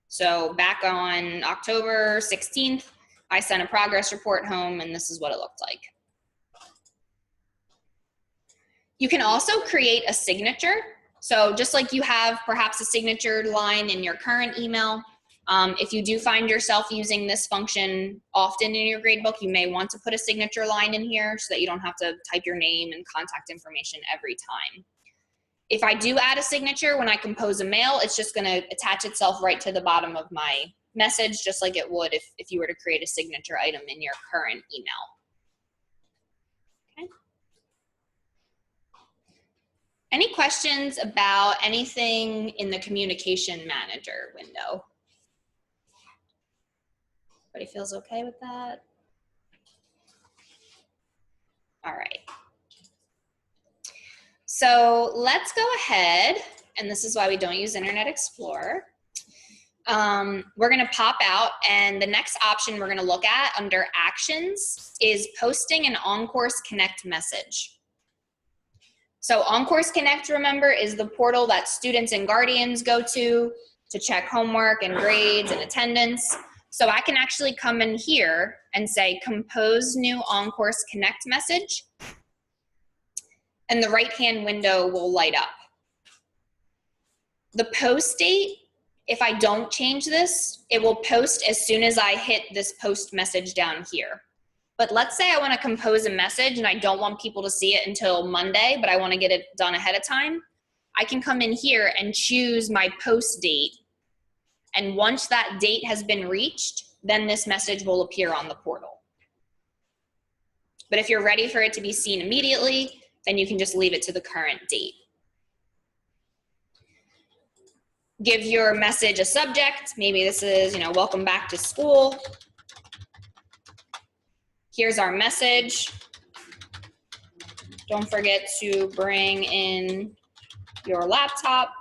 So back on October 16th, I sent a progress report home, and this is what it looked like. You can also create a signature. So just like you have perhaps a signature line in your current email, if you do find yourself using this function often in your gradebook, you may want to put a signature line in here so that you don't have to type your name and contact information every time. If I do add a signature when I compose a mail, it's just gonna attach itself right to the bottom of my message, just like it would if you were to create a signature item in your current email. Okay. Any questions about anything in the communication manager window? Everybody feels okay with that? All right. So let's go ahead, and this is why we don't use Internet Explorer. We're gonna pop out, and the next option we're gonna look at under Actions is posting an OnCourse Connect message. So OnCourse Connect, remember, is the portal that students and guardians go to check homework and grades and attendance. So I can actually come in here and say, compose new OnCourse Connect message, and the right-hand window will light up. The post date, if I don't change this, it will post as soon as I hit this post message down here. But let's say I want to compose a message and I don't want people to see it until Monday, but I want to get it done ahead of time. I can come in here and choose my post date. And once that date has been reached, then this message will appear on the portal. But if you're ready for it to be seen immediately, then you can just leave it to the current date. Give your message a subject. Maybe this is, welcome back to school. Here's our message. Don't forget to bring in your laptop,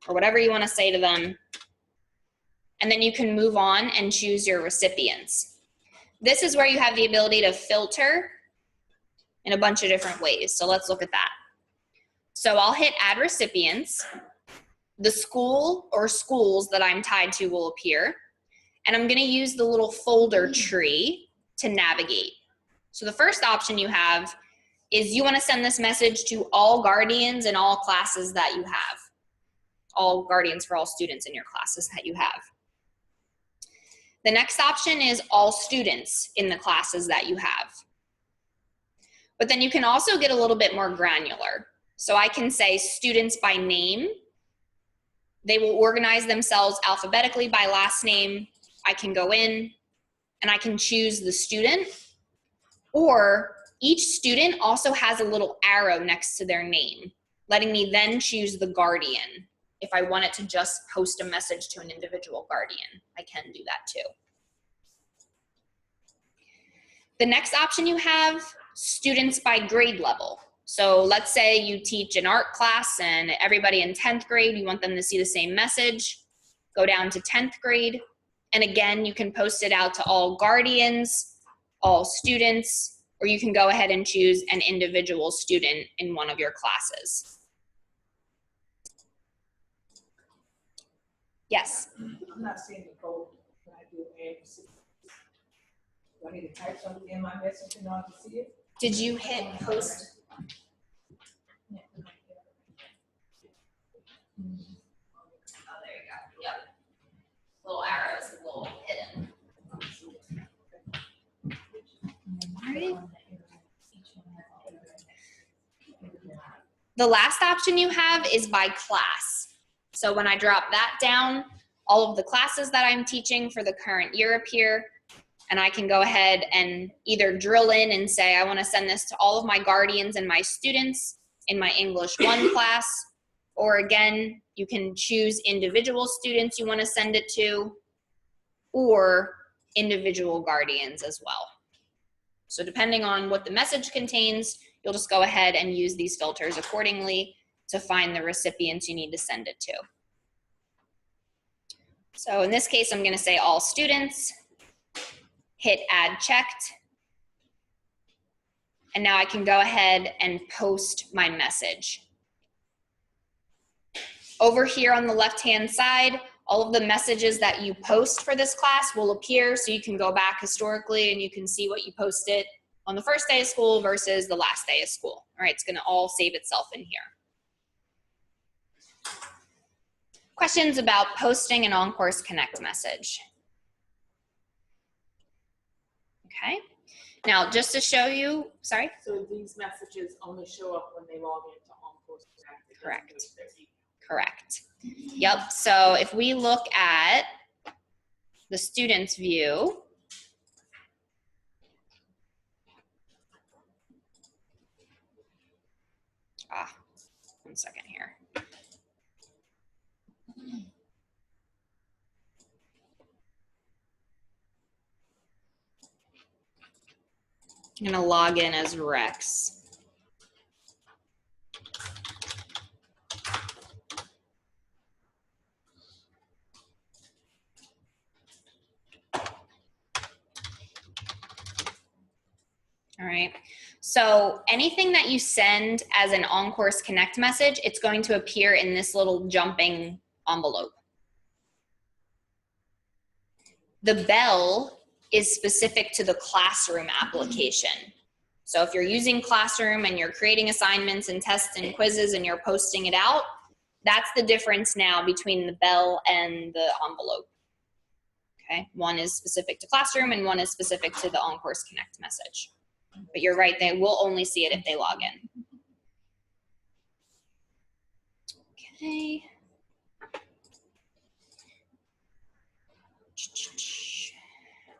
or whatever you want to say to them. And then you can move on and choose your recipients. This is where you have the ability to filter in a bunch of different ways. So let's look at that. So I'll hit add recipients. The school or schools that I'm tied to will appear. And I'm gonna use the little folder tree to navigate. So the first option you have is you wanna send this message to all guardians in all classes that you have. All guardians for all students in your classes that you have. The next option is all students in the classes that you have. But then you can also get a little bit more granular. So I can say students by name. They will organize themselves alphabetically by last name. I can go in and I can choose the student, or each student also has a little arrow next to their name, letting me then choose the guardian. If I wanted to just post a message to an individual guardian, I can do that too. The next option you have, students by grade level. So let's say you teach an art class and everybody in 10th grade, you want them to see the same message. Go down to 10th grade. And again, you can post it out to all guardians, all students, or you can go ahead and choose an individual student in one of your classes. Yes? I'm not seeing the code when I do AMC. Do I need to type something in my message in order to see it? Did you hit post? Oh, there you go. Yep. Little arrows, a little hidden. Alright. The last option you have is by class. So when I drop that down, all of the classes that I'm teaching for the current year appear, and I can go ahead and either drill in and say, I want to send this to all of my guardians and my students in my English 1 class, or again, you can choose individual students you want to send it to, or individual guardians as well. So depending on what the message contains, you'll just go ahead and use these filters accordingly to find the recipients you need to send it to. So in this case, I'm going to say all students, hit add checked, and now I can go ahead and post my message. Over here on the left-hand side, all of the messages that you post for this class will appear, so you can go back historically and you can see what you posted on the first day of school versus the last day of school. All right, it's going to all save itself in here. Questions about posting an OnCourse Connect message? Okay. Now, just to show you, sorry? So these messages only show up when they log into OnCourse Connect. It doesn't Correct. go to their email. Correct. Yep, so if we look at the student's view, one second here. I'm gonna log in as Rex. All right, so anything that you send as an OnCourse Connect message, it's going to appear in this little jumping envelope. The bell is specific to the Classroom application. So if you're using Classroom and you're creating assignments and tests and quizzes and you're posting it out, that's the difference now between the bell and the envelope. Okay, one is specific to Classroom and one is specific to the OnCourse Connect message. But you're right, they will only see it if they log in. Okay.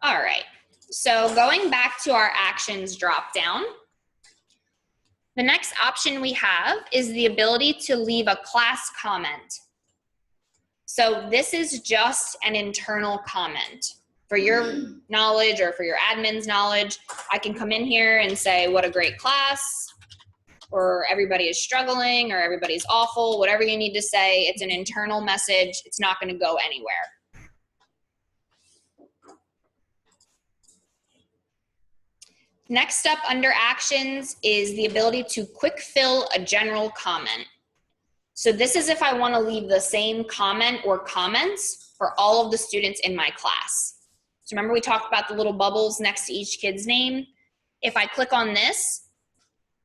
All right, so going back to our actions drop down, the next option we have is the ability to leave a class comment. So this is just an internal comment. For your knowledge or for your admin's knowledge, I can come in here and say, what a great class, or everybody is struggling, or everybody's awful, whatever you need to say. It's an internal message. It's not going to go anywhere. Next up under actions is the ability to quick fill a general comment. So this is if I want to leave the same comment or comments for all of the students in my class. So remember we talked about the little bubbles next to each kid's name? If I click on this,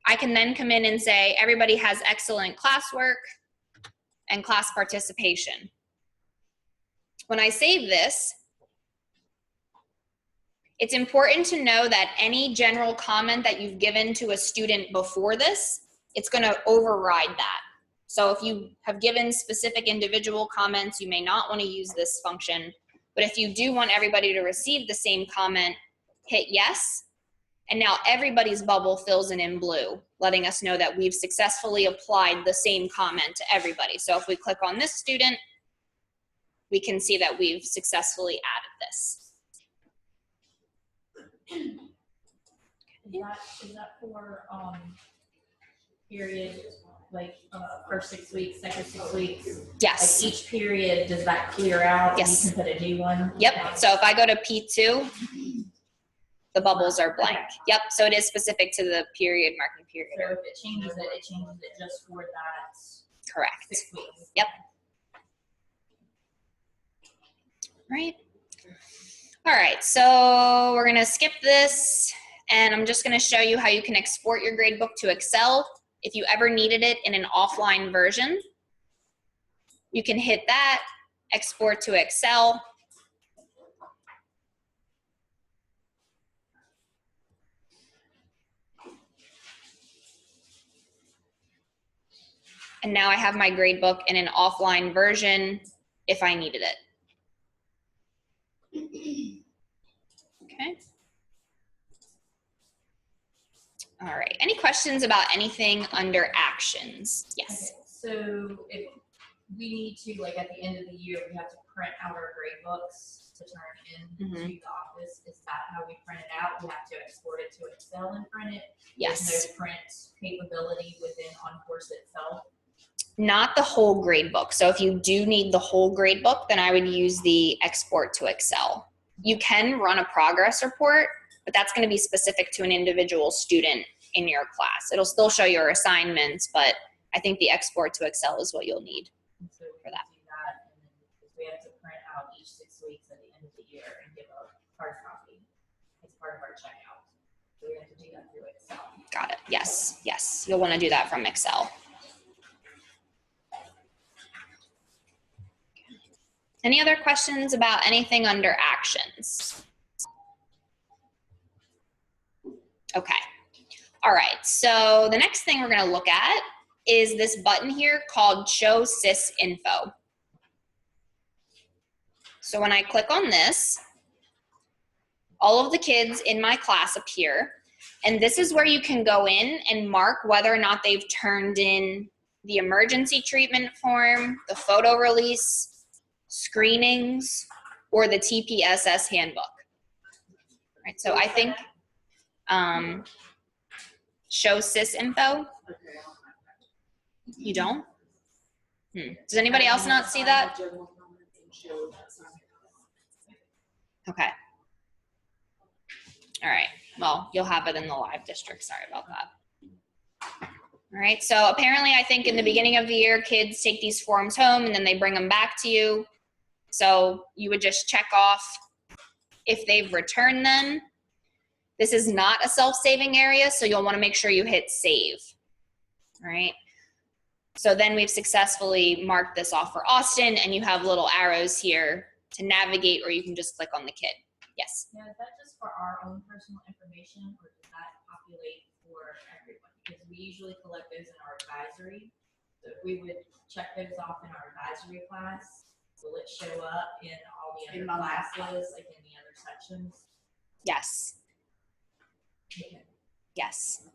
I can then come in and say, everybody has excellent classwork and class participation. When I save this, it's important to know that any general comment that you've given to a student before this, it's going to override that. So if you have given specific individual comments, you may not want to use this function. But if you do want everybody to receive the same comment, hit yes, And now everybody's bubble fills in blue, letting us know that we've successfully applied the same comment to everybody. So if we click on this student, we can see that we've successfully added this. Is that for, period, like, first 6 weeks, second 6 weeks? Yes. Like each period, does that clear out? Yes. And you can put a new one? Yep. So if I go to P2, the bubbles are blank. Yep. So it is specific to the period marking period. So if it changes it just for that Correct. 6 weeks? Yep. Right. All right. So we're going to skip this, and I'm just going to show you how you can export your gradebook to Excel. If you ever needed it in an offline version, you can hit that, export to Excel. And now I have my gradebook in an offline version if I needed it. Okay. All right. Any questions about anything under actions? Yes. Okay, so if we need to, like at the end of the year, we have to print out our grade books to turn in to the office. Is that how we print it out? We have to export it to Excel and print it? Yes. There's no print capability within OnCourse itself? Not the whole gradebook. So if you do need the whole gradebook, then I would use the export to Excel. You can run a progress report, but that's going to be specific to an individual student in your class. It'll still show your assignments, but I think the export to Excel is what you'll need. And so we For can that. do that, and then we have to print out each 6 weeks at the end of the year and give a hard copy as part of our checkout. So we have to do that through Excel. Got it. Yes. Yes. You'll want to do that from Excel. Any other questions about anything under actions? Okay. All right. So the next thing we're going to look at is this button here called Show Sys Info. So when I click on this, all of the kids in my class appear, and this is where you can go in and mark whether or not they've turned in the emergency treatment form, the photo release, screenings, or the TPSS handbook. Right, so I think Show Sys Info. Okay, I don't have that. You don't? Does anybody else not see that? General comment and show that's not- Okay. All right. Well, you'll have it in the live district. Sorry about that. All right. So apparently, I think in the beginning of the year, kids take these forms home and then they bring them back to you. So you would just check off if they've returned them. This is not a self-saving area, so you'll want to make sure you hit save. All right. So then we've successfully marked this off for Austin, and you have little arrows here to navigate, or you can just click on the kid. Yes. Now, is that just for our own personal information, or does that populate for everyone? Because we usually collect those in our advisory. So if we would check those off in our advisory class, will it show up in all the In other my classes, like in the other sections? Yes. Okay. Yes.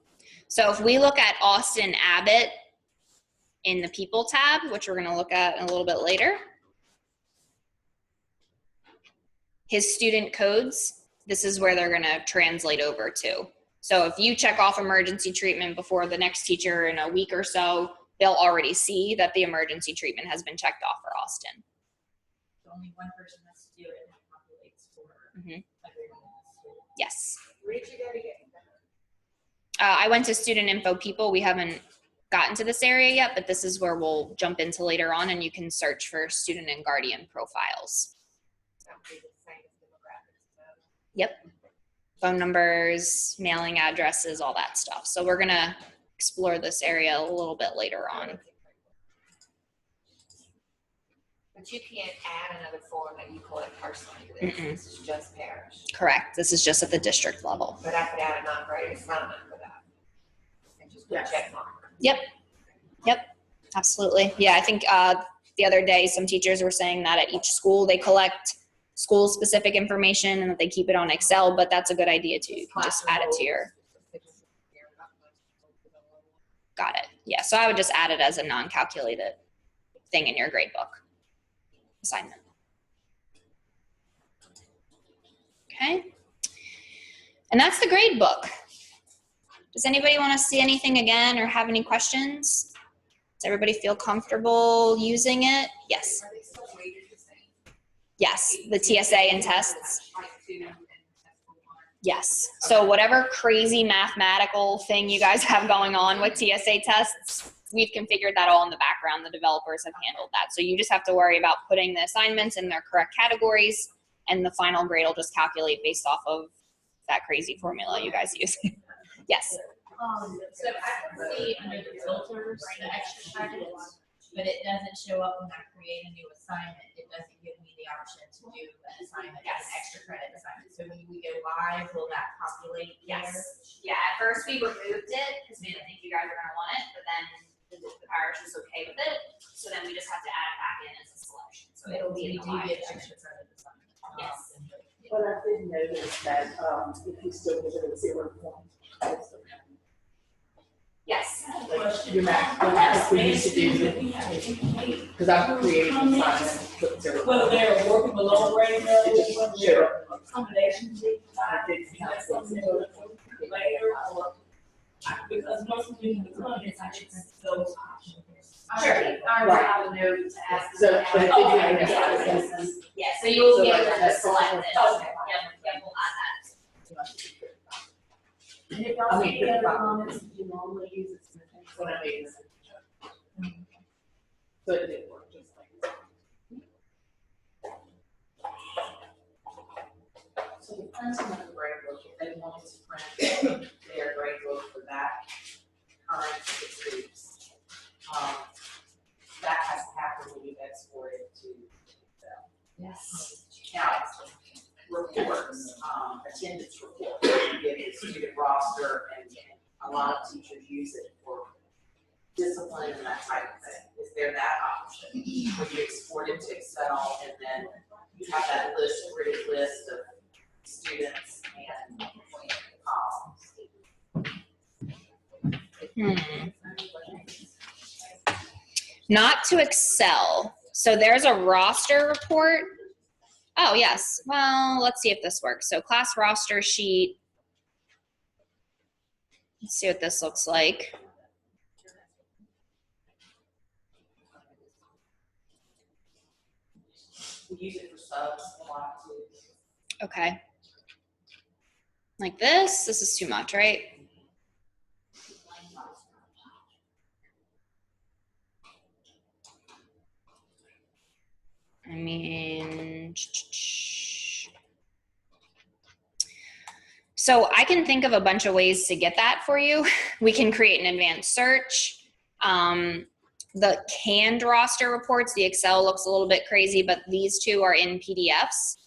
So if we look at Austin Abbott in the People tab, which we're going to look at in a little bit later, his student codes, this is where they're going to translate over to. So if you check off emergency treatment before the next teacher in a week or so, they'll already see that the emergency treatment has been checked off for Austin. So only one person has to do it, and it populates for everyone in the school. Yes. Where did you go to get that? I went to Student Info People. We haven't gotten to this area yet, but this is where we'll jump into later on, and you can search for student and guardian profiles. That would be the same as demographics, so. Yep. Phone numbers, mailing addresses, all that stuff. So we're going to explore this area a little bit later on. But you can't add another form that you collect personally to this. Mm-mm. This is just parish. Correct. This is just at the district level. But I could add a non-graded assignment for that. And just put a Yes. check mark. Yep. Absolutely. Yeah, I think the other day some teachers were saying that at each school they collect school-specific information and that they keep it on Excel, but that's a good idea too. You can just add it to your, got it. Yeah, so I would just add it as a non-calculated thing in your gradebook assignment. Okay. And that's the gradebook. Does anybody want to see anything again or have any questions? Does everybody feel comfortable using it? Yes. Are they still rated the same? Yes, the TSA and tests. Yes. So whatever crazy mathematical thing you guys have going on with TSA tests, we've configured that all in the background. The developers have handled that. So you just have to worry about putting the assignments in their correct categories, and the final grade will just calculate based off of that crazy formula you guys use. Yes. So I can see under the filters, the extra credits, but it doesn't show up when I create a new assignment. It doesn't give me the option to do an assignment as an extra credit assignment. So when we go live, will that populate there? Yes. Yeah, at first we removed it because we didn't think you guys were gonna want it, but then the parish was okay with it. So then we just have to add it back in as a selection. So it'll be in the live. Get extra credit assignment. Yes. But I did notice that, if you still give it a 0 point. Yes. Like, you're not, like we used to do, because I've created an assignment, put 0. Whether they're working below grade level, It just showed accommodations, I didn't count something it. later, or, because most of the comments, I should send those options. Sure. I will have a note to ask. So, but I Oh, figured okay. I guess Yeah, so you will So be able like to that's select it. okay. Yep, we'll add And if y'all see any other comments that you normally use, it's what I made this. So it did work just like that. So the printing of the gradebook, if they wanted to print their gradebook for that current 6 weeks, that has to happen when you export it to Excel. Yes. Now, reports, attendance reports, you get the student roster, and a lot of teachers use it for discipline and that type of thing. Is there that option? Where you export it to Excel and then you have that graded list of students and columns? Not to Excel. So there's a roster report. Oh, yes. Well, let's see if this works. So class roster sheet. Let's see what this looks like. We use it for subs a lot too. Okay. Like this. This is too much, right? I mean, so I can think of a bunch of ways to get that for you. We can create an advanced search. The canned roster reports, the Excel looks a little bit crazy, but these two are in PDFs.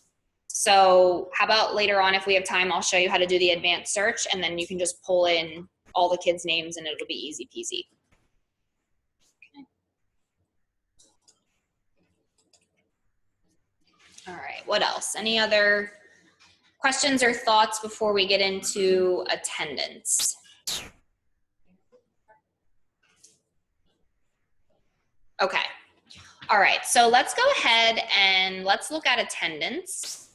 So how about later on, if we have time, I'll show you how to do the advanced search, and then you can just pull in all the kids' names and it'll be easy peasy. All right, what else? Any other questions or thoughts before we get into attendance? Okay, all right, so let's go ahead and let's look at attendance.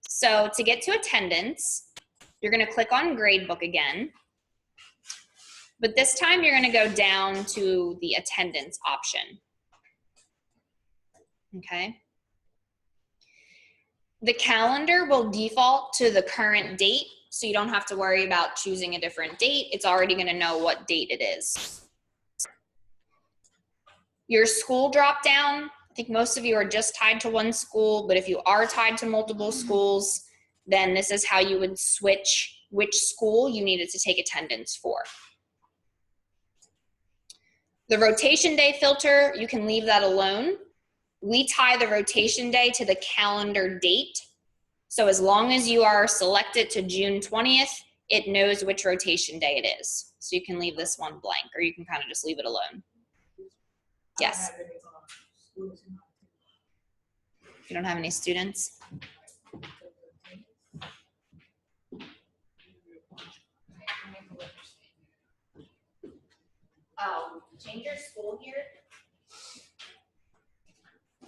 So to get to attendance, you're gonna click on Gradebook again, but this time you're gonna go down to the attendance option, okay? The calendar will default to the current date, so you don't have to worry about choosing a different date. It's already gonna know what date it is. Your school dropdown, I think most of you are just tied to one school, but if you are tied to multiple schools, then this is how you would switch which school you needed to take attendance for. The rotation day filter, you can leave that alone. We tie the rotation day to the calendar date. So as long as you are selected to June 20th, it knows which rotation day it is. So you can leave this one blank, or you can kind of just leave it alone. Yes. You don't have any students? Change your school here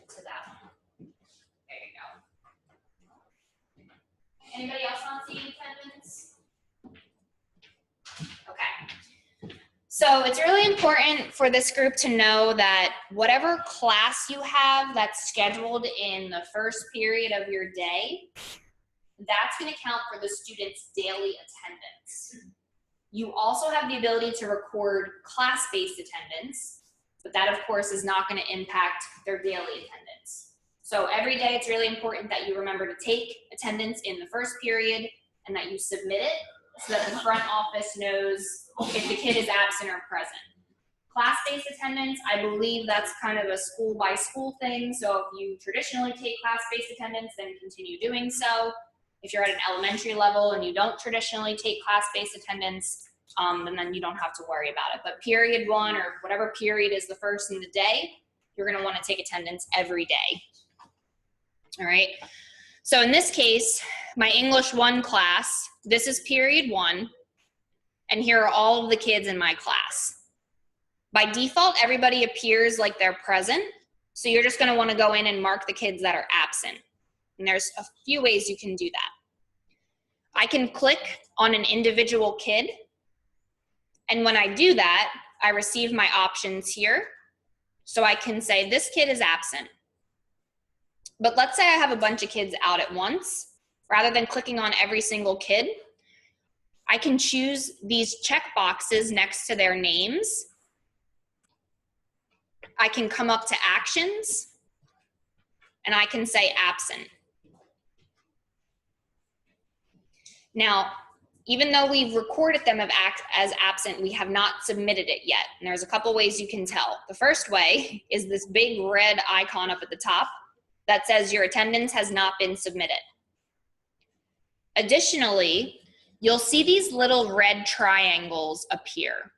to that one. There you go. Anybody else not seeing attendance? Okay. So it's really important for this group to know that whatever class you have that's scheduled in the first period of your day, that's going to count for the student's daily attendance. You also have the ability to record class-based attendance, but that of course is not going to impact their daily attendance. So every day it's really important that you remember to take attendance in the first period and that you submit it so that the front office knows if the kid is absent or present. Class-based attendance, I believe that's kind of a school-by-school thing. So if you traditionally take class-based attendance, then continue doing so. If you're at an elementary level and you don't traditionally take class-based attendance, then you don't have to worry about it. But period one or whatever period is the first in the day, you're gonna wanna take attendance every day. All right, so in this case, my English 1 class, this is period 1, and here are all of the kids in my class. By default, everybody appears like they're present, so you're just gonna wanna go in and mark the kids that are absent. And there's a few ways you can do that. I can click on an individual kid, and when I do that, I receive my options here. So I can say this kid is absent. But let's say I have a bunch of kids out at once. Rather than clicking on every single kid, I can choose these check boxes next to their names. I can come up to actions, and I can say absent. Now, even though we've recorded them as absent, we have not submitted it yet. And there's a couple ways you can tell. The first way is this big red icon up at the top that says your attendance has not been submitted. Additionally, you'll see these little red triangles appear.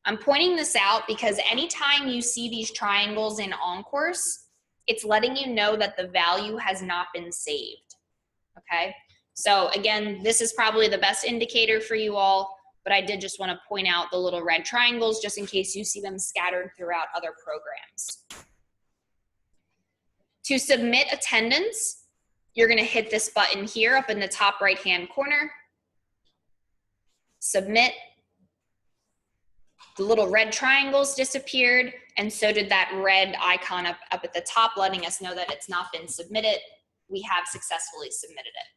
I'm pointing this out because anytime you see these triangles in OnCourse, it's letting you know that the value has not been saved, okay? So again, this is probably the best indicator for you all, but I did just want to point out the little red triangles just in case you see them scattered throughout other programs. To submit attendance, you're going to hit this button here up in the top right-hand corner. Submit. The little red triangles disappeared, and so did that red icon up at the top, letting us know that it's not been submitted. We have successfully submitted it.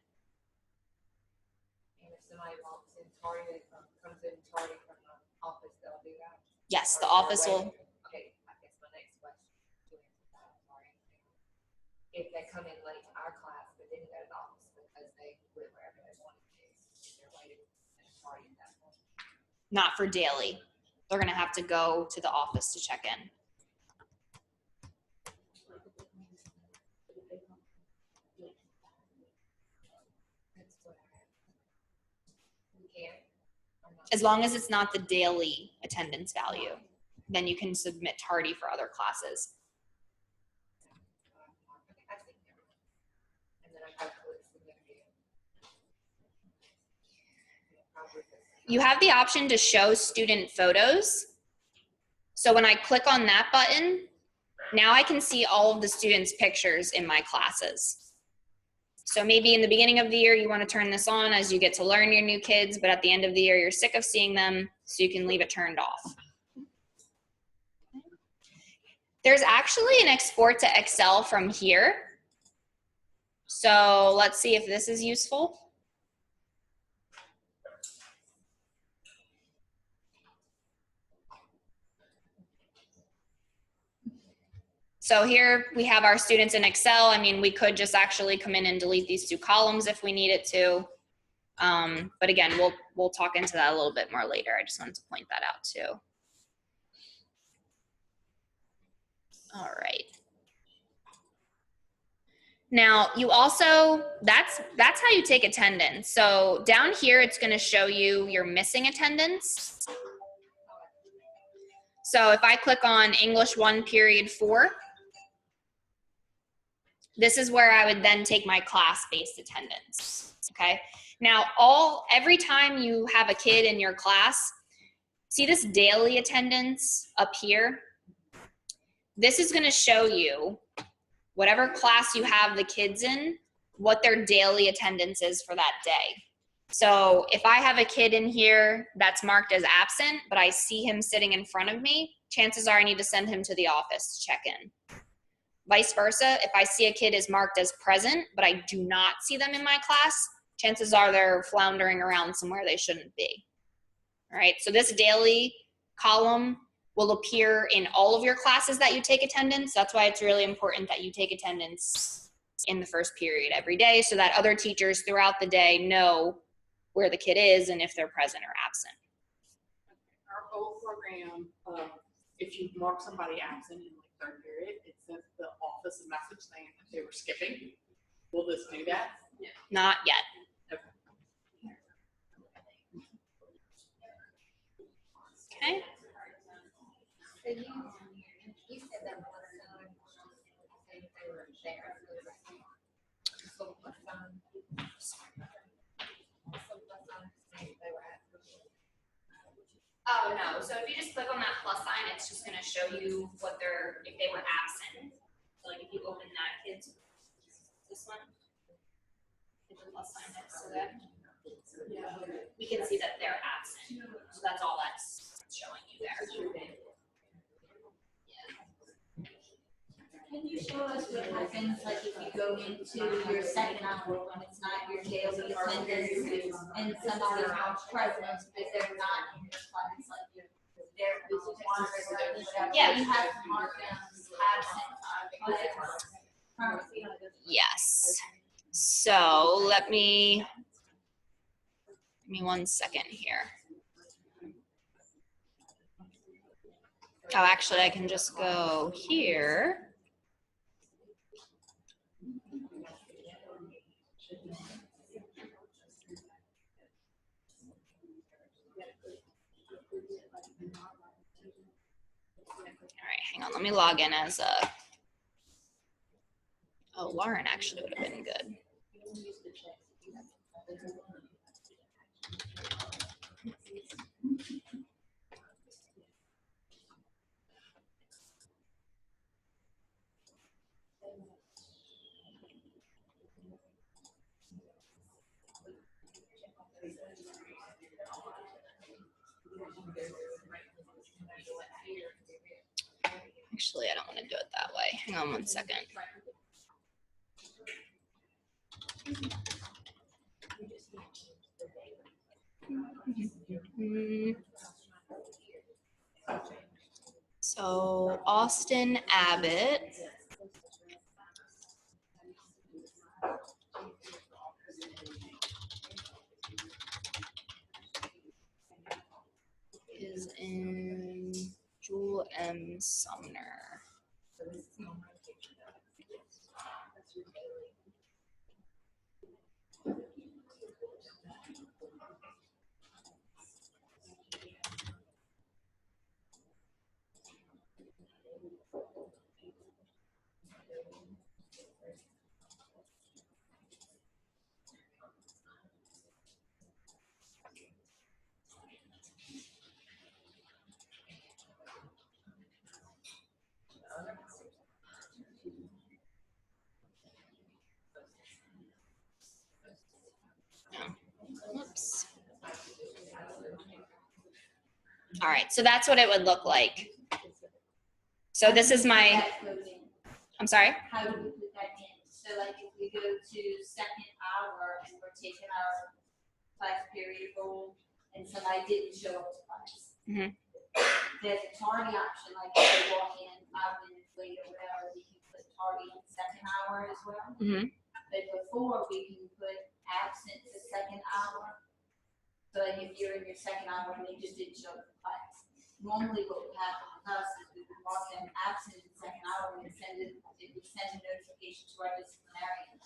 And if somebody wants in tardy, comes in tardy from the office, they'll do that? Yes, the Or office they're will. waiting? Okay, I guess my next question. Sorry. If they come in late to our class, but didn't go to the office because they went wherever they wanted to, they're waiting at a party at that point. Not for daily. They're gonna have to go to the office to check in. That's what I have. We can. I'm not- As long as it's not the daily attendance value, then you can submit tardy for other classes. Okay, I think never mind. And then I have to look submit again. Probably the- You have the option to show student photos. So when I click on that button, now I can see all of the students' pictures in my classes. So maybe in the beginning of the year, you want to turn this on as you get to learn your new kids, but at the end of the year, you're sick of seeing them, so you can leave it turned off. There's actually an export to Excel from here. So let's see if this is useful. So here we have our students in Excel. I mean, we could just actually come in and delete these 2 columns if we needed to. But again, we'll talk into that a little bit more later. I just wanted to point that out too. All right. Now you also, that's how you take attendance. So down here, it's gonna show you your missing attendance. So if I click on English 1 period 4, This is where I would then take my class-based attendance, okay? Now, every time you have a kid in your class, see this daily attendance up here? This is gonna show you whatever class you have the kids in, what their daily attendance is for that day. So if I have a kid in here that's marked as absent, but I see him sitting in front of me, chances are I need to send him to the office to check in. Vice versa, if I see a kid is marked as present, but I do not see them in my class, chances are they're floundering around somewhere they shouldn't be. All right, so this daily column will appear in all of your classes that you take attendance. That's why it's really important that you take attendance in the first period every day so that other teachers throughout the day know where the kid is and if they're present or absent. Our old program, if you mark somebody absent in like third period, it sends the office a message saying that they were skipping. Will this do that? Not yet. Okay. So you said that one time, they were there. So what time? They were at. Oh, no. So if you just click on that plus sign, it's just going to show you if they were absent. So like if you open that kid's, this one, hit the plus sign next to that. We can see that they're absent. So that's all that's showing you there. Can you show us what happens, like if you go into your second hour when it's not your daily attendance and somebody's not present, but they're not in your class, like they're whatever, Yeah. you have to mark them absent. Yes. So let me, give me 1 second here. Oh, actually, I can just go here. All right, hang on. Let me log in as a. Oh, Lauren actually would have been good. Actually, I don't want to do it that way. Hang on 1 second. So Austin Abbott. Is in Jewel M. Sumner. Whoops. All right, so that's what it would look like. So this is my, I'm sorry? How do we put that in? So like if we go to second hour and we're taking our class period goal and somebody didn't show up to class. Mhm. There's a tardy option, like if they walk in 5 minutes late or whatever, we can put tardy in second hour as well. Mhm. But before, we can put absent to second hour. So like if you're in your second hour and they just didn't show up to class. Normally what would happen with us is we would mark them absent in second hour and send a notification to our disciplinarian.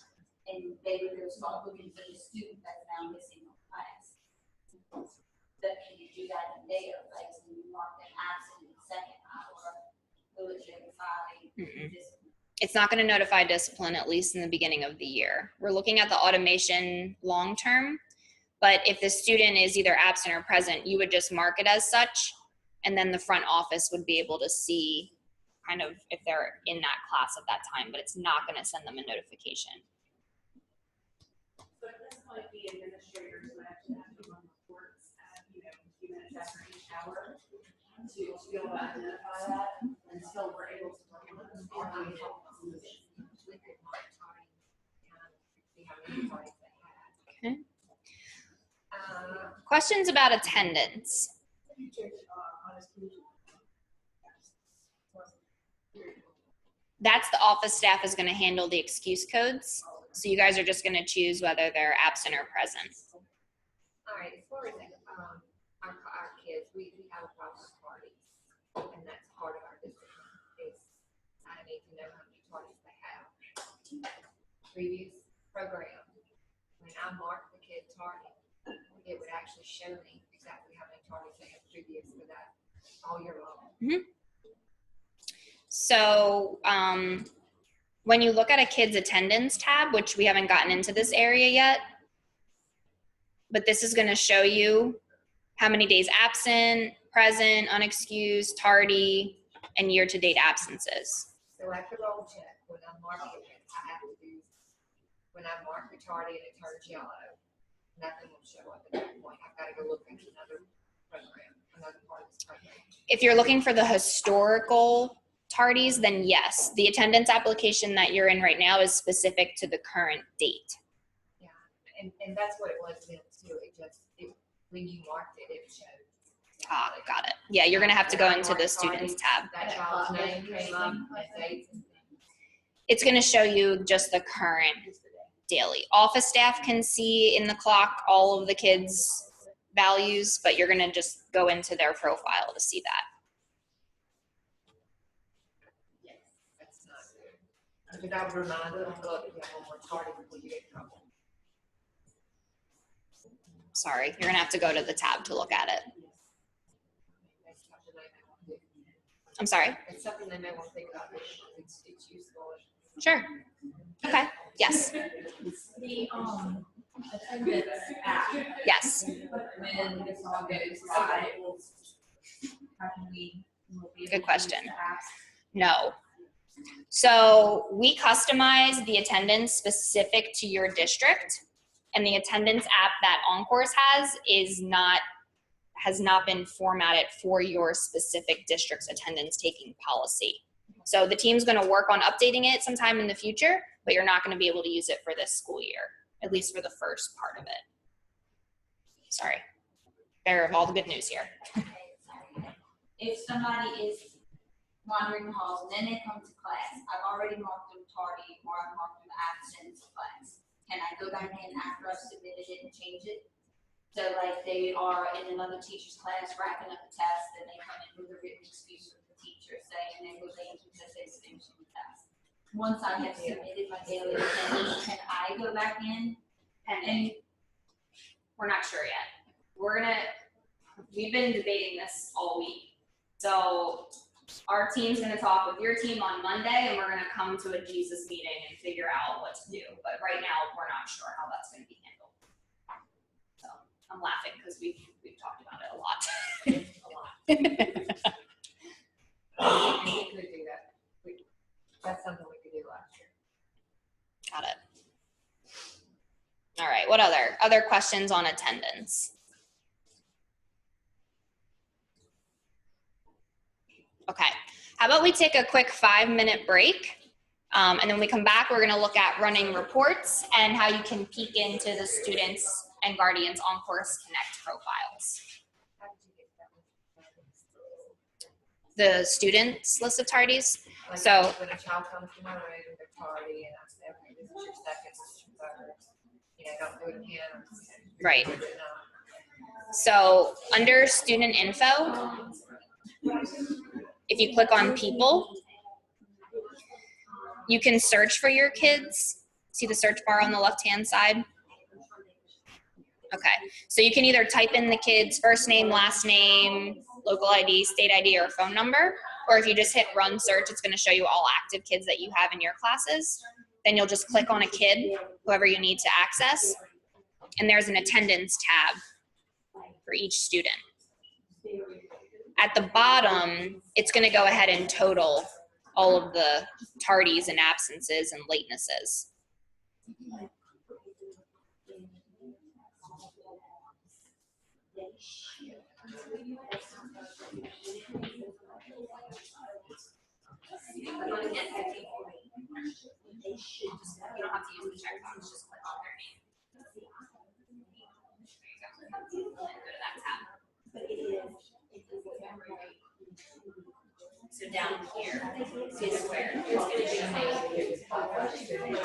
And they would go start looking for the student that's now missing from class. But can you do that in there, like when you mark them absent in second hour, will it notify the discipline? It's not going to notify discipline, at least in the beginning of the year. We're looking at the automation long-term, but if the student is either absent or present, you would just mark it as such, and then the front office would be able to see kind of if they're in that class at that time, but it's not going to send them a notification. But this might be administrators who have to run reports at, a few minutes after each hour to be able to identify that until we're able to work with them. Okay. Questions about attendance? That's the office staff is going to handle the excuse codes. So you guys are just going to choose whether they're absent or present. All right, as far as our kids, we have a problem with parties, and that's part of our discipline. Is I need to know how many parties they have. Previous program, when I marked the kid tardy, it would actually show me exactly how many tardies they had previous to that all year long. Mm-hmm. So when you look at a kid's attendance tab, which we haven't gotten into this area yet, but this is going to show you how many days absent, present, unexcused, tardy, and year-to-date absences. So I have to roll check when I'm marking it. I have to do, when I mark the tardy and it turns yellow, nothing will show up at that point. I've got to go look into another program, another part of this program. If you're looking for the historical tardies, then yes, the attendance application that you're in right now is specific to the current date. Yeah, and that's what it was then too. When you marked it, it showed. Ah, got it. Yeah, you're gonna have to go into the students tab. That child's name came up and dates and things. It's gonna show you just the current daily. Office staff can see in the clock all of the kids' values, but you're gonna just go into their profile to see that. That's not good. Because I would remind them, look, you have one more tardy before you get in trouble. Sorry, you're gonna have to go to the tab to look at it. That's something they may want to do. I'm sorry? It's something they may want to think about. It's useful. Sure. Okay, yes, The, attendance app, yes. when this all goes live, how can we? will be able Good to question. use the apps? No. So we customize the attendance specific to your district, and the attendance app that OnCourse has not been formatted for your specific district's attendance taking policy. So the team's going to work on updating it sometime in the future, but you're not going to be able to use it for this school year, at least for the first part of it. Sorry. Bearer of all the good news here. If somebody is wandering the halls and then they come to class, I've already marked them tardy or I've marked them absent to class. Can I go back in after I've submitted it and change it? So like they are in another teacher's class wrapping up the test and they come in with a written excuse from the teacher saying they were late because they finished the test. Once I have submitted my daily attendance, can I go back in? And we're not sure yet. We've been debating this all week. So our team's gonna talk with your team on Monday and we're gonna come to a Jesus meeting and figure out what to do. But right now, we're not sure how that's gonna be handled. So I'm laughing because we've talked about it a lot. We could do that. That's something we could do last year. Got it. All right, what other questions on attendance? Okay, how about we take a quick 5-minute break, and then when we come back, we're gonna look at running reports and how you can peek into the students and guardians OnCourse Connect profiles. How did you get that? The students list of tardies. Like So- when a child comes to my room, they're tardy, and I say, okay, this is your second, this is your third. Don't do it again. Right. So under student info, if you click on people, you can search for your kids. See the search bar on the left-hand side? Okay, so you can either type in the kid's first name, last name, local ID, state ID, or phone number, or if you just hit run search, it's going to show you all active kids that you have in your classes. Then you'll just click on a kid, whoever you need to access, and there's an attendance tab for each student. At the bottom, it's going to go ahead and total all of the tardies and absences and latenesses. You don't have to use the checkbox, just click on their name. There you go. Go to that tab. So down here, see the square. It's going to be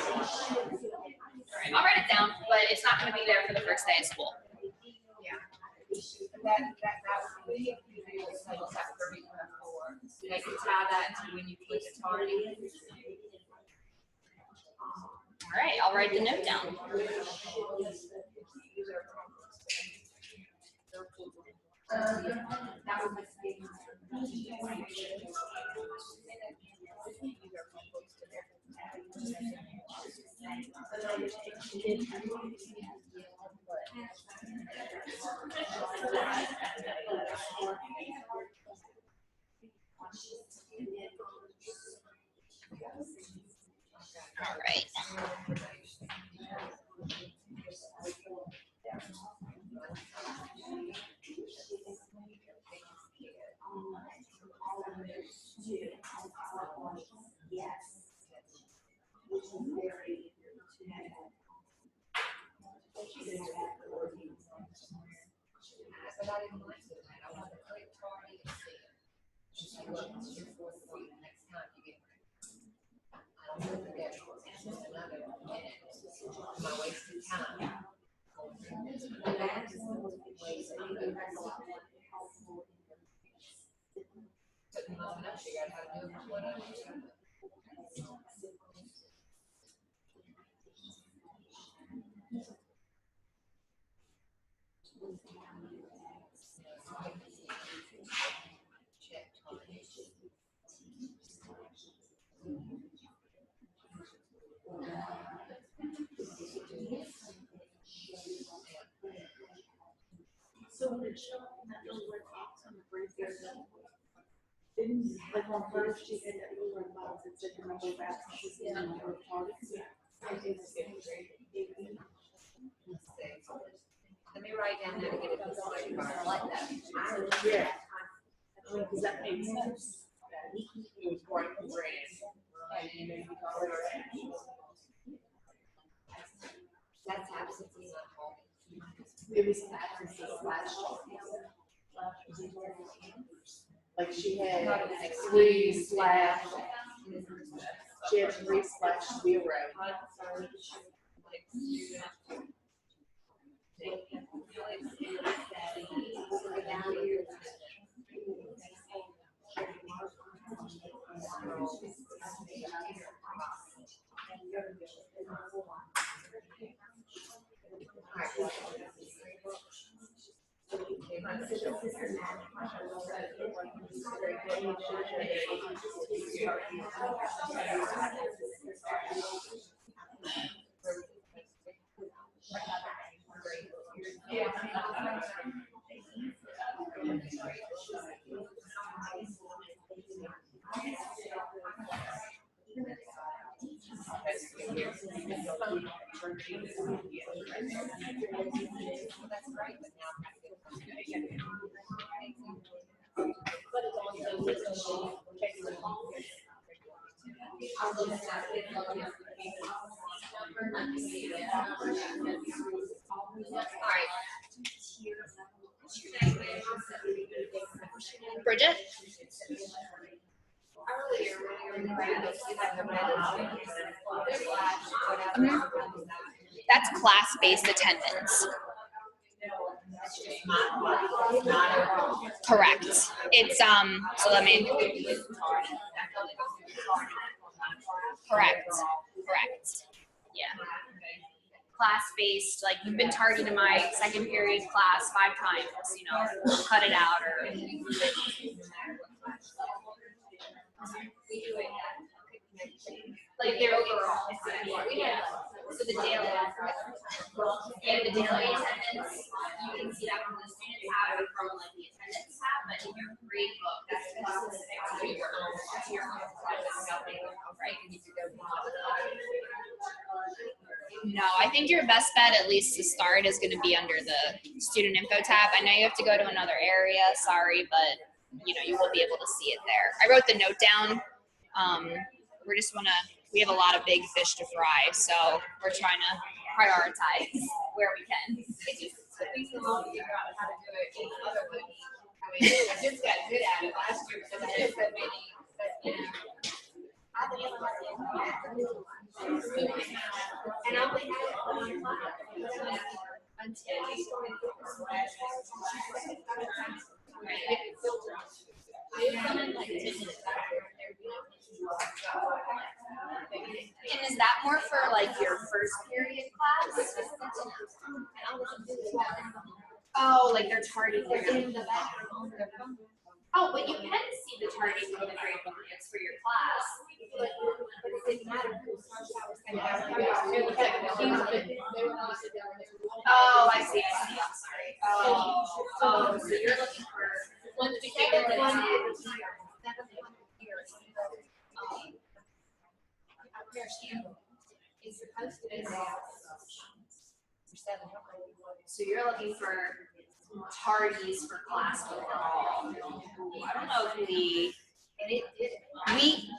Alright, I'll write it down, but it's not going to be there for the first day of school. That would be I could tie that to when you put the tardy. All right, I'll write the note down. All right. But I didn't like it. I want to click tardy and see it. Just look, your fourth point next time you get. I don't know if that's another minute. Am I wasting time? Took me long enough to figure out how to do it before I was done. Check tardy. So when it showed up in that little red box on the break there, didn't, like on first, she had that little red box that said the number of absences and the number of targets. Let me write down how to get it to the bar. I like that. Yeah. I mean, does that make sense? It was quite grand. That's absentee, not home. It was absences last year. Like she had 3 slash, she had 3/0. Bridget? That's class-based attendance. Correct. It's so let me correct. Yeah. Class-based, like you've been targeting my second period class 5 times, cut it out or We do it, like their overall. Yeah. So the daily, and the daily attendance, you can see that from the student tab or from like the attendance tab, but in your grade book, that's specific to your own class, right? You need to go. No, I think your best bet, at least to start, is going to be under the student info tab. I know you have to go to another area, sorry, but you know, you will be able to see it there. I wrote the note down. We have a lot of big fish to fry, so we're trying to prioritize where we can. It just took me so long to figure out how to do it in other ways. I mean, I just got good at it last year, because I did so many, you know. I didn't know how to do it. And I only had it on one class until I started And is that more for like your first period class? Oh, like they're tardy for your. Oh, but you can see the tardy for the grade book. It's for your class. but it didn't matter. Oh, I see. I'm sorry. Oh, so you're looking for. Once we get the one is supposed to be for 7. So you're looking for tardies for class overall. I don't know if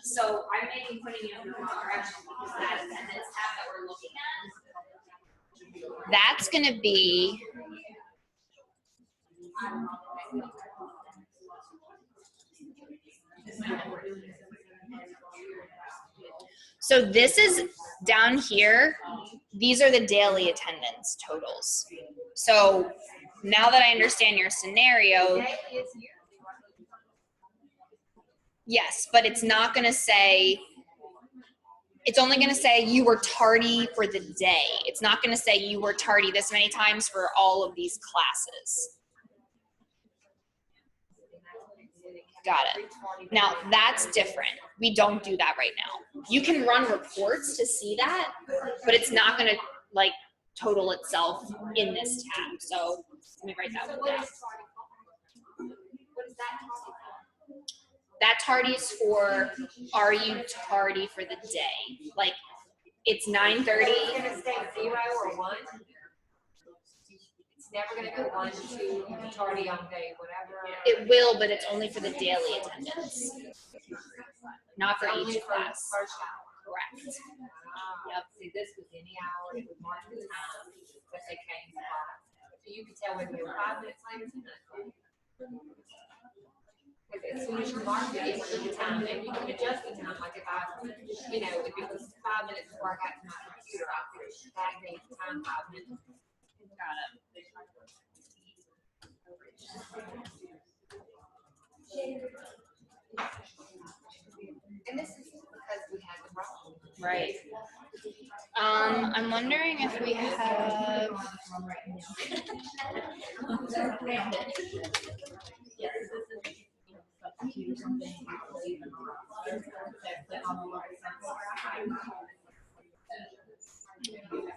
so I may be putting you in the wrong direction because that attendance tab that we're looking at, that's gonna be. So this is down here. These are the daily attendance totals. So now that I understand your scenario, yes, but it's not going to say, it's only going to say you were tardy for the day. It's not going to say you were tardy this many times for all of these classes. Got it. Now that's different. We don't do that right now. You can run reports to see that, but it's not going to like total itself in this tab. So let me write that one down. What is that? That tardy is for, are you tardy for the day? Like it's 9:30. It's gonna stay 0 or 1. It's never gonna go 1, 2, tardy on day, whatever. It will, but it's only for the daily attendance, not for Only each for class. first hour. Correct. Yep. See, this was any hour, it would mark the time that they came to class. So you could tell whether they were 5 minutes late or 10 minutes late. As soon as you mark it, it was the time, and you can adjust the time, like if if it was 5 minutes before I got to my computer, I could that day time 5 minutes. Got it. And this is because we had the problem. Right. I'm wondering if we have.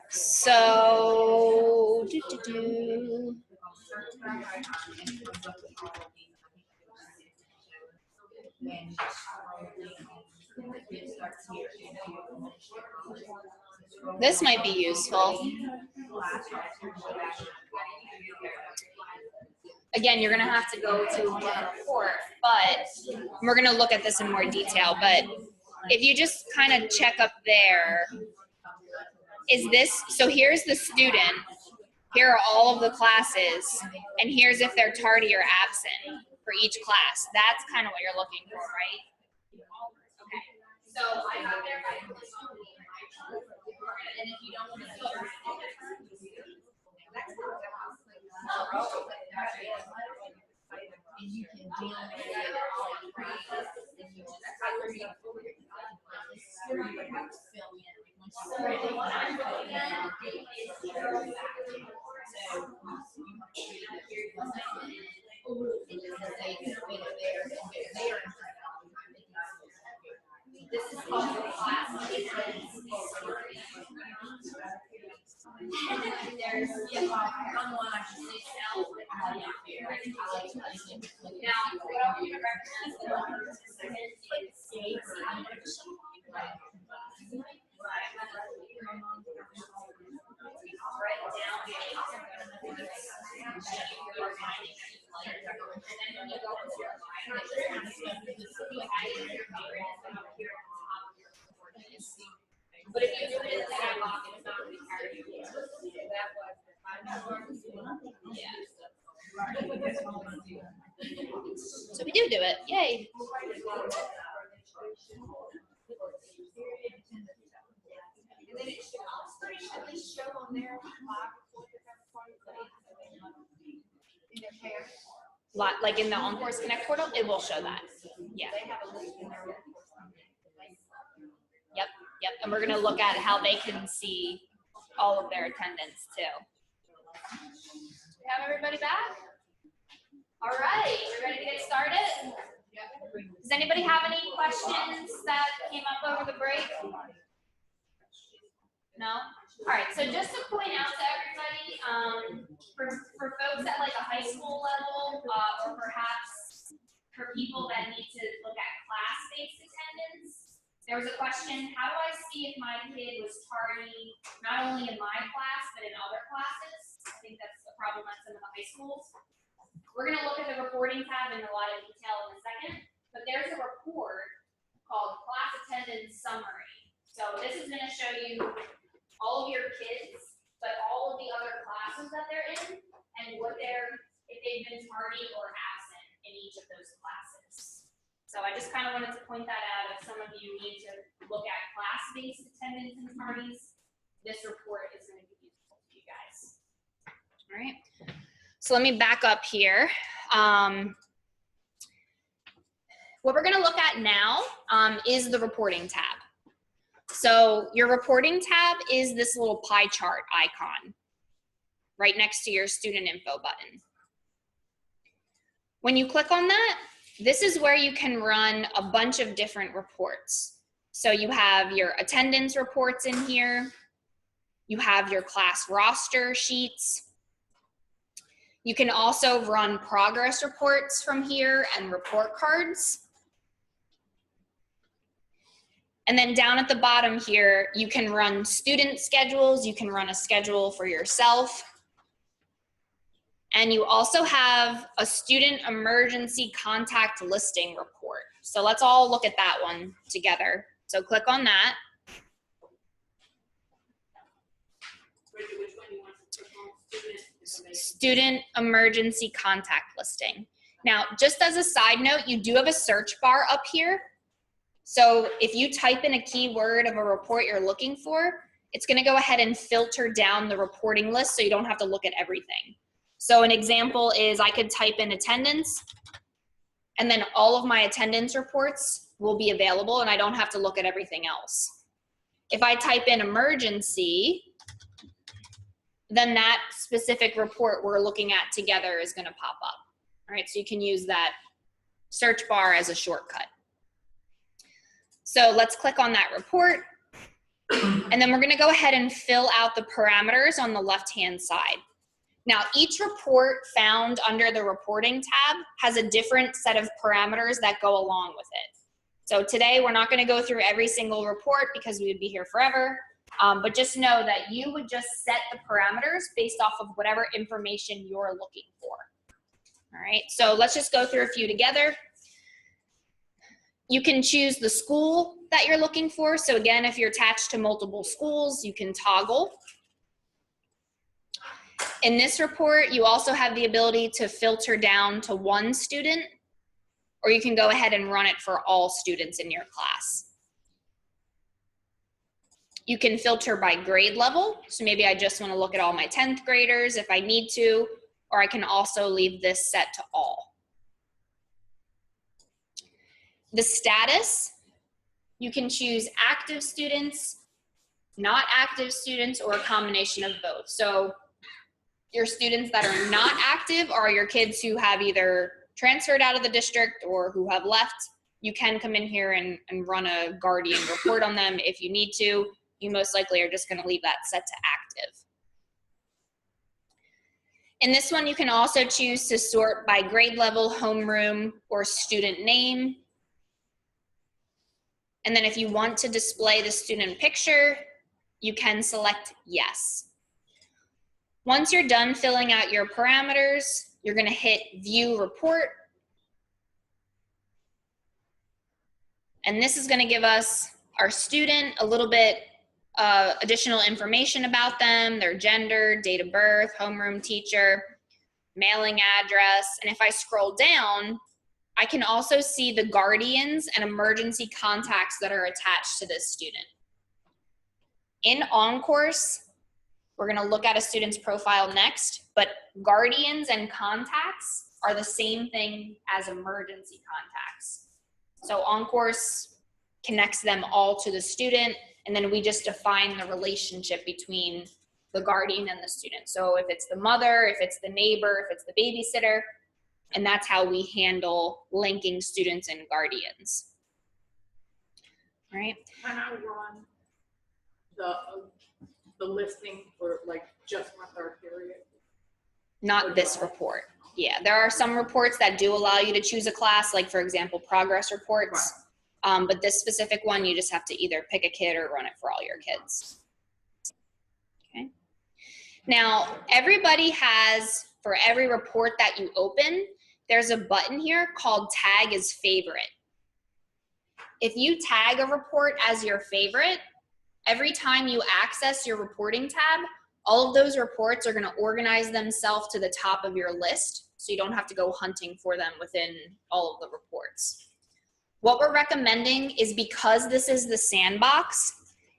So, this might be useful. Again, you're going to have to go to a report, but we're going to look at this in more detail. But if you just kind of check up there, is this, so here's the student, here are all of the classes, and here's if they're tardy or absent for each class. That's kind of what you're looking for, right? Okay. So I got there by and if you don't want to see And you can deal with it all you and you just fill in. There's, someone I should say, sell, I like to Now, what I want you to recognize is but if you do it in the sidewalk, it's not really carried. So we do it. Yay. And then it should also at least show on there in their parents. Like in the OnCourse Connect portal, it will show that. Yeah. They have a list in their. Yep. And we're gonna look at how they can see all of their attendance too. We have everybody back? All right, we're ready to get started? Does anybody have any questions that came up over the break? No? All right, so just to point out to everybody, for folks at like a high school level, or perhaps for people that need to look at class-based attendance, there was a question, how do I see if my kid was tardy, not only in my class, but in other classes? I think that's a problem at some of the high schools. We're gonna look at the reporting tab in a lot of detail in a second, but there's a report called Class Attendance Summary. So this is gonna show you all of your kids, but all of the other classes that they're in, and what if they've been tardy or absent in each of those classes. So I just kind of wanted to point that out. If some of you need to look at class-based attendance and tardies, this report is going to be useful to you guys. All right. So let me back up here. What we're going to look at now is the reporting tab. So your reporting tab is this little pie chart icon right next to your student info button. When you click on that, this is where you can run a bunch of different reports. So you have your attendance reports in here. You have your class roster sheets. You can also run progress reports from here and report cards. And then down at the bottom here, you can run student schedules. You can run a schedule for yourself. And you also have a student emergency contact listing report. So let's all look at that one together. So click on that. Student emergency contact listing. Now, just as a side note, you do have a search bar up here. So if you type in a keyword of a report you're looking for, it's going to go ahead and filter down the reporting list so you don't have to look at everything. So an example is I could type in attendance, and then all of my attendance reports will be available and I don't have to look at everything else. If I type in emergency, then that specific report we're looking at together is going to pop up. All right, so you can use that search bar as a shortcut. So let's click on that report, and then we're going to go ahead and fill out the parameters on the left-hand side. Now, each report found under the reporting tab has a different set of parameters that go along with it. So today, we're not going to go through every single report because we would be here forever, but just know that you would just set the parameters based off of whatever information you're looking for. All right, so let's just go through a few together. You can choose the school that you're looking for. So again, if you're attached to multiple schools, you can toggle. In this report, you also have the ability to filter down to one student, or you can go ahead and run it for all students in your class. You can filter by grade level. So maybe I just want to look at all my 10th graders if I need to, or I can also leave this set to all. The status, you can choose active students, not active students, or a combination of both. So your students that are not active are your kids who have either transferred out of the district or who have left. You can come in here and run a guardian report on them if you need to. You most likely are just going to leave that set to active. In this one, you can also choose to sort by grade level, homeroom, or student name. And then if you want to display the student picture, you can select yes. Once you're done filling out your parameters, you're going to hit View Report. And this is going to give us our student a little bit additional information about them, their gender, date of birth, homeroom teacher, mailing address. And if I scroll down, I can also see the guardians and emergency contacts that are attached to this student. In OnCourse, we're going to look at a student's profile next, but guardians and contacts are the same thing as emergency contacts. So OnCourse connects them all to the student, and then we just define the relationship between the guardian and the student. So if it's the mother, if it's the neighbor, if it's the babysitter, and that's how we handle linking students and guardians. All right. Can I run the listing for like just my third period? Not this report. Yeah, there are some reports that do allow you to choose a class, like for example, progress reports. But this specific one, you just have to either pick a kid or run it for all your kids. Okay. Now, everybody has, for every report that you open, there's a button here called Tag as Favorite. If you tag a report as your favorite, every time you access your reporting tab, all of those reports are going to organize themselves to the top of your list, so you don't have to go hunting for them within all of the reports. What we're recommending is, because this is the sandbox,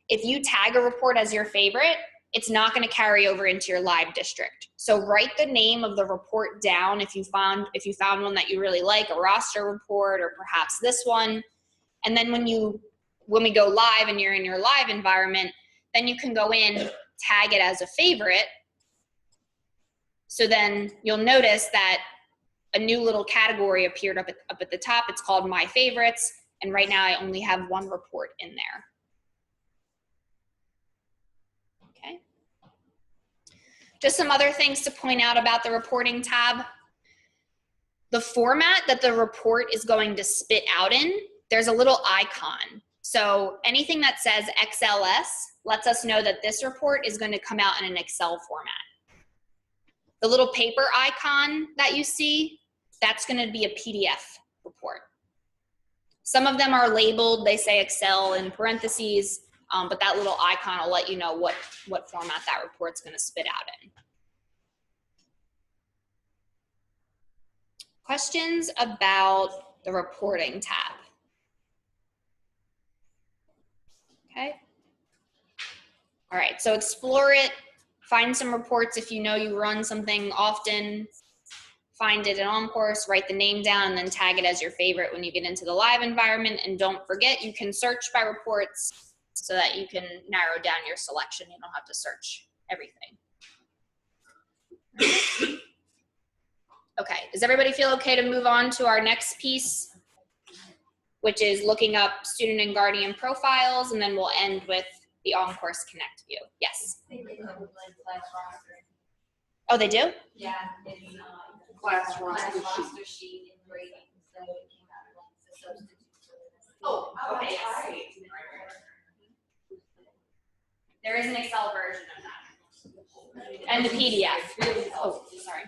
if you tag a report as your favorite, it's not going to carry over into your live district. So write the name of the report down if you found one that you really like, a roster report or perhaps this one. And then when we go live and you're in your live environment, then you can go in, tag it as a favorite. So then you'll notice that a new little category appeared up at the top. It's called My Favorites. And right now I only have one report in there. Okay. Just some other things to point out about the reporting tab. The format that the report is going to spit out in, there's a little icon. So anything that says XLS lets us know that this report is going to come out in an Excel format. The little paper icon that you see, that's going to be a PDF report. Some of them are labeled, they say Excel in parentheses, but that little icon will let you know what format that report's going to spit out in. Questions about the reporting tab? Okay. All right, so explore it. Find some reports if you know you run something often. Find it in OnCourse, write the name down, and then tag it as your favorite when you get into the live environment. And don't forget, you can search by reports so that you can narrow down your selection. You don't have to search everything. Okay, does everybody feel okay to move on to our next piece, which is looking up student and guardian profiles, and then we'll end with the OnCourse Connect view. Yes? Oh, they do? Yeah. Class roster sheet and grading, so it came out like the substitute. Oh, okay, Yes. all right. There is an Excel version of that. And the PDF. Oh, sorry.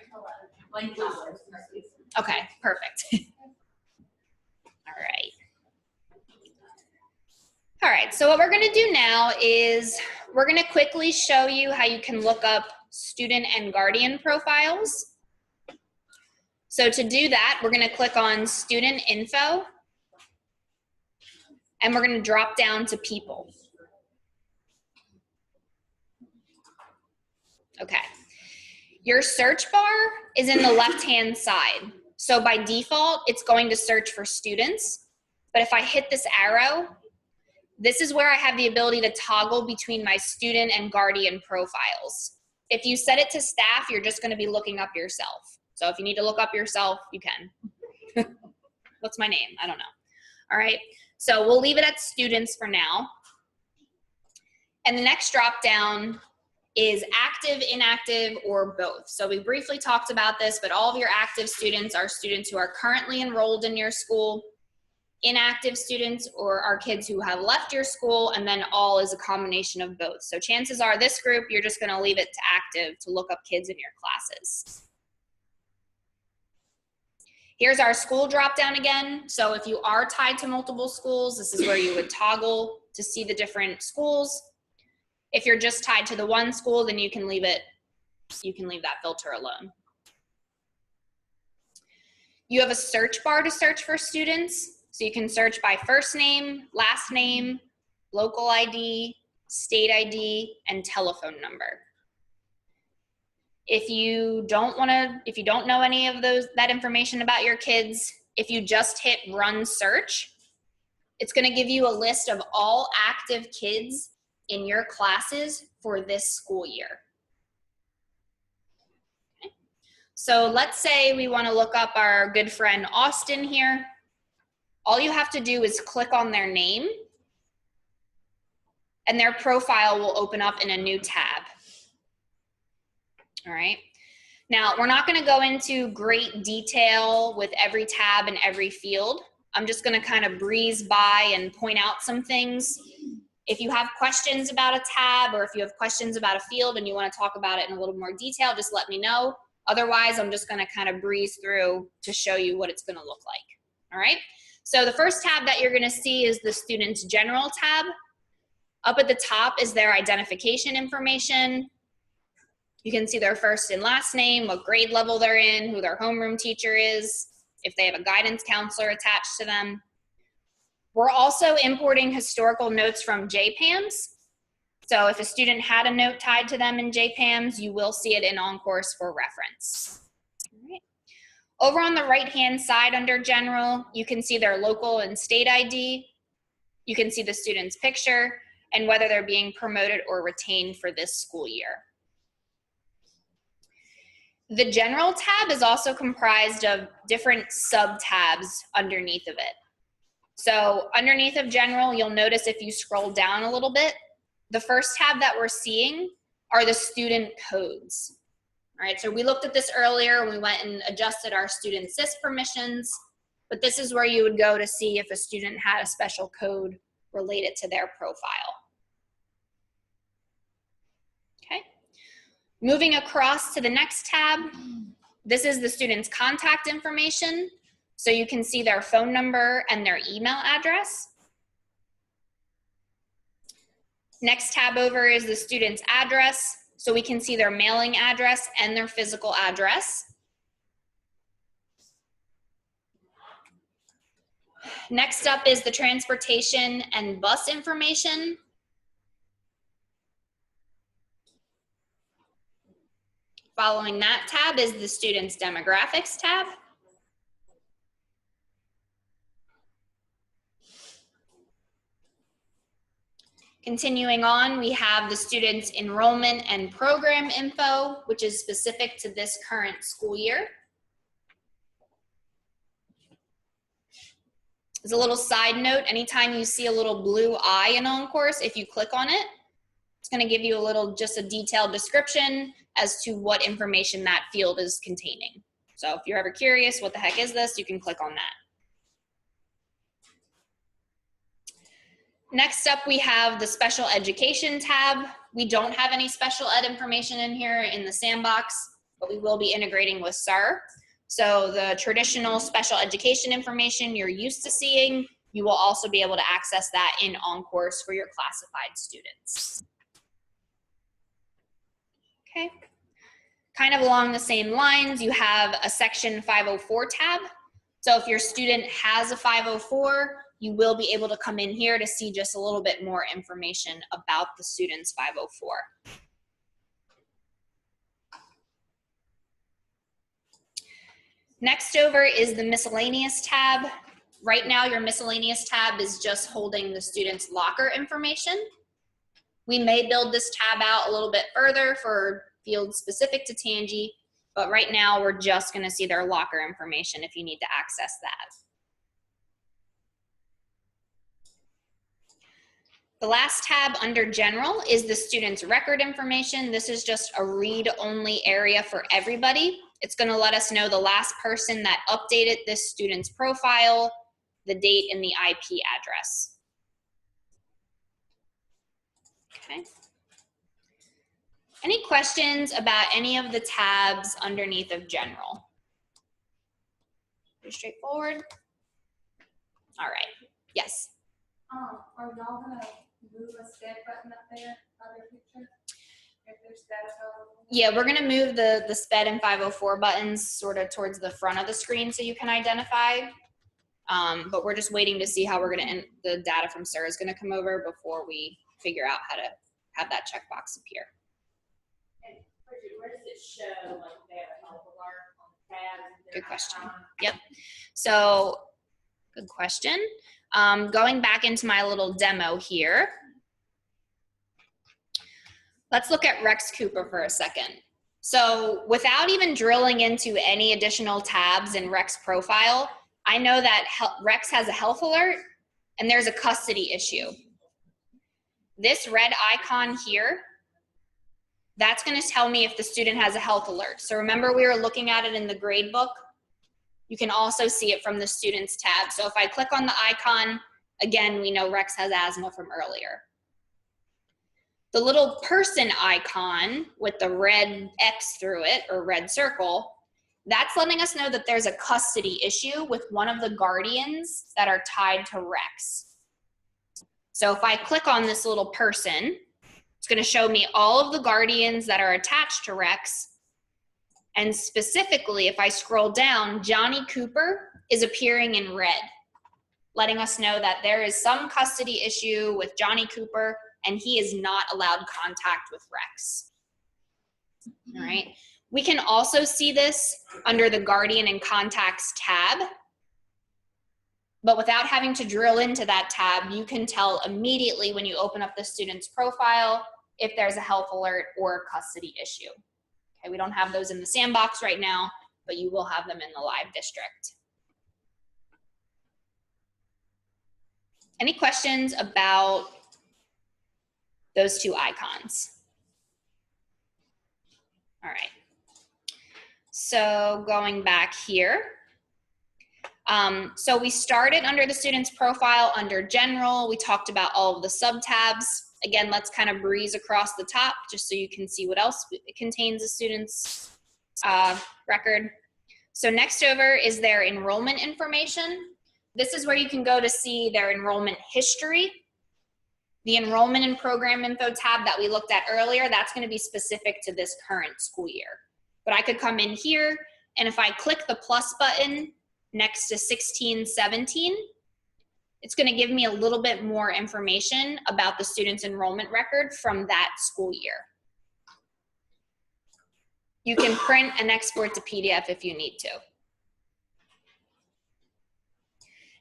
Okay, perfect. All right. All right, so what we're gonna do now is we're gonna quickly show you how you can look up student and guardian profiles. So to do that, we're gonna click on Student Info, and we're gonna drop down to People. Okay. Your search bar is in the left-hand side. So by default, it's going to search for students. But if I hit this arrow, this is where I have the ability to toggle between my student and guardian profiles. If you set it to staff, you're just gonna be looking up yourself. So if you need to look up yourself, you can. What's my name? I don't know. All right, so we'll leave it at students for now. And the next drop down is active, inactive, or both. So we briefly talked about this, but all of your active students are students who are currently enrolled in your school. Inactive students or are kids who have left your school, and then all is a combination of both. So chances are this group, you're just gonna leave it to active to look up kids in your classes. Here's our school drop down again. So if you are tied to multiple schools, this is where you would toggle to see the different schools. If you're just tied to the one school, then you can leave that filter alone. You have a search bar to search for students. So you can search by first name, last name, local ID, state ID, and telephone number. If you don't know any of that information about your kids, if you just hit run search, it's gonna give you a list of all active kids in your classes for this school year. Okay. So let's say we wanna look up our good friend Austin here. All you have to do is click on their name and their profile will open up in a new tab. All right. Now, we're not gonna go into great detail with every tab and every field. I'm just gonna kind of breeze by and point out some things. If you have questions about a tab or if you have questions about a field and you wanna talk about it in a little more detail, just let me know. Otherwise, I'm just gonna kind of breeze through to show you what it's gonna look like, all right? So the first tab that you're gonna see is the Students General tab. Up at the top is their identification information. You can see their first and last name, what grade level they're in, who their homeroom teacher is, if they have a guidance counselor attached to them. We're also importing historical notes from JPAMS. So if a student had a note tied to them in JPAMS, you will see it in OnCourse for reference. All right. Over on the right-hand side under General, you can see their local and state ID. You can see the student's picture and whether they're being promoted or retained for this school year. The General tab is also comprised of different sub-tabs underneath of it. So underneath of General, you'll notice if you scroll down a little bit, the first tab that we're seeing are the student codes. All right, so we looked at this earlier when we went and adjusted our student sys permissions, but this is where you would go to see if a student had a special code related to their profile. Okay, moving across to the next tab, this is the student's contact information. So you can see their phone number and their email address. Next tab over is the student's address. So we can see their mailing address and their physical address. Next up is the transportation and bus information. Following that tab is the student's demographics tab. Continuing on, we have the student's enrollment and program info, which is specific to this current school year. As a little side note, anytime you see a little blue eye in OnCourse, if you click on it, it's going to give you just a detailed description as to what information that field is containing. So if you're ever curious, what the heck is this, you can click on that. Next up, we have the special education tab. We don't have any special ed information in here in the sandbox, but we will be integrating with SAR. So the traditional special education information you're used to seeing, you will also be able to access that in OnCourse for your classified students. Okay, kind of along the same lines, you have a section 504 tab. So if your student has a 504, you will be able to come in here to see just a little bit more information about the student's 504. Next over is the miscellaneous tab. Right now, your miscellaneous tab is just holding the student's locker information. We may build this tab out a little bit further for fields specific to Tangi, but right now we're just gonna see their locker information if you need to access that. The last tab under general is the student's record information. This is just a read-only area for everybody. It's going to let us know the last person that updated this student's profile, the date, and the IP address. Okay. Any questions about any of the tabs underneath of general? Pretty straightforward. All right. Yes. Are y'all gonna move a step button up there, other picture? If there's status available? Yeah, we're gonna move the SPED and 504 buttons sort of towards the front of the screen so you can identify. But we're just waiting to see how we're gonna, the data from Sarah is gonna come over before we figure out how to have that checkbox appear. And Bridget, where does it show, like, they have a health alert on the tab? Good question. Yep. So, good question. Going back into my little demo here. Let's look at Rex Cooper for a second. So without even drilling into any additional tabs in Rex profile, I know that Rex has a health alert and there's a custody issue. This red icon here, that's going to tell me if the student has a health alert. So remember we were looking at it in the gradebook. You can also see it from the students tab. So if I click on the icon, again, we know Rex has asthma from earlier. The little person icon with the red X through it, or red circle, that's letting us know that there's a custody issue with one of the guardians that are tied to Rex. So if I click on this little person, it's going to show me all of the guardians that are attached to Rex. And specifically, if I scroll down, Johnny Cooper is appearing in red, letting us know that there is some custody issue with Johnny Cooper and he is not allowed contact with Rex. All right. We can also see this under the Guardian and Contacts tab, but without having to drill into that tab, you can tell immediately when you open up the student's profile if there's a health alert or a custody issue. Okay, we don't have those in the sandbox right now, but you will have them in the live district. Any questions about those two icons? All right. So going back here. So we started under the student's profile under general. We talked about all of the sub-tabs. Again, let's kind of breeze across the top just so you can see what else it contains a student's record. So next over is their enrollment information. This is where you can go to see their enrollment history. The enrollment and program info tab that we looked at earlier, that's going to be specific to this current school year. But I could come in here, and if I click the plus button next to 16-17, it's going to give me a little bit more information about the student's enrollment record from that school year. You can print and export to PDF if you need to.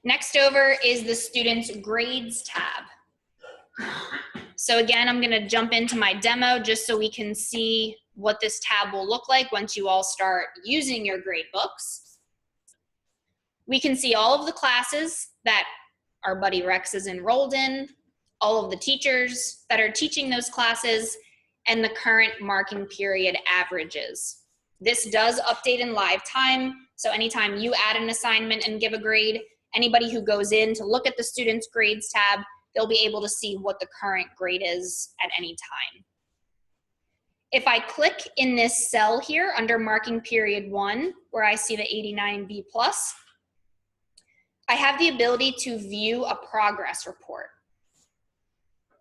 Next over is the student's grades tab. So again, I'm going to jump into my demo just so we can see what this tab will look like once you all start using your grade books. We can see all of the classes that our buddy Rex is enrolled in, all of the teachers that are teaching those classes, and the current marking period averages. This does update in live time, so anytime you add an assignment and give a grade, anybody who goes in to look at the student's grades tab, they'll be able to see what the current grade is at any time. If I click in this cell here under marking period 1, where I see the 89B+, I have the ability to view a progress report.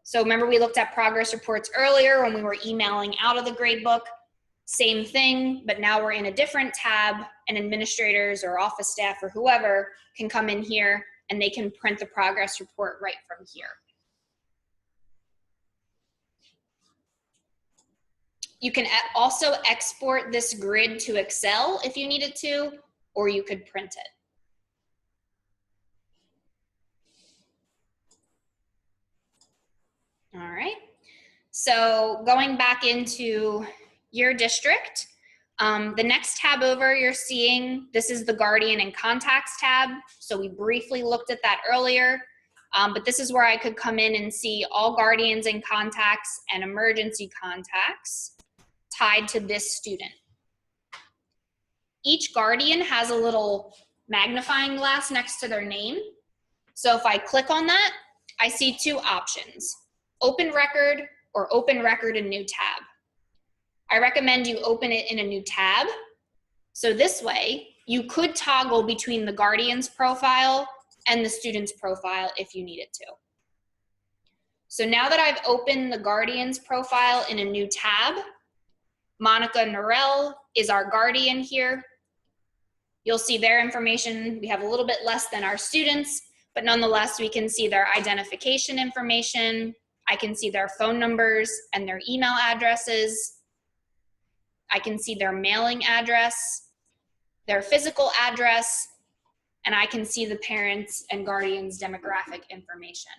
So remember we looked at progress reports earlier when we were emailing out of the gradebook. Same thing, but now we're in a different tab, and administrators or office staff or whoever can come in here and they can print the progress report right from here. You can also export this grid to Excel if you needed to, or you could print it. All right, so going back into your district, the next tab over you're seeing, this is the Guardian and Contacts tab. So we briefly looked at that earlier. But this is where I could come in and see all guardians and contacts and emergency contacts tied to this student. Each guardian has a little magnifying glass next to their name. So if I click on that, I see two options, open record or open record in new tab. I recommend you open it in a new tab. So this way, you could toggle between the guardian's profile and the student's profile if you needed to. So now that I've opened the guardian's profile in a new tab, Monica Norell is our guardian here. You'll see their information. We have a little bit less than our students, but nonetheless, we can see their identification information. I can see their phone numbers and their email addresses. I can see their mailing address, their physical address, and I can see the parents' and guardians' demographic information.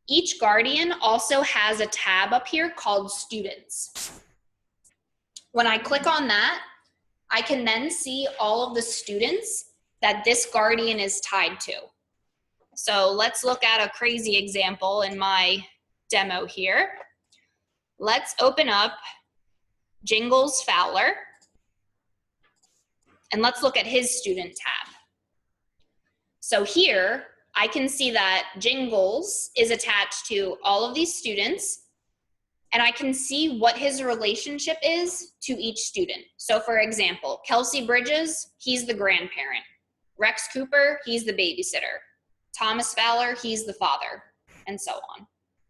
Each guardian also has a tab up here called Students. When I click on that, I can then see all of the students that this guardian is tied to. So let's look at a crazy example in my demo here. Let's open up Jingles Fowler, and let's look at his student tab. So here, I can see that Jingles is attached to all of these students, and I can see what his relationship is to each student. So for example, Kelsey Bridges, he's the grandparent. Rex Cooper, he's the babysitter. Thomas Fowler, he's the father, and so on.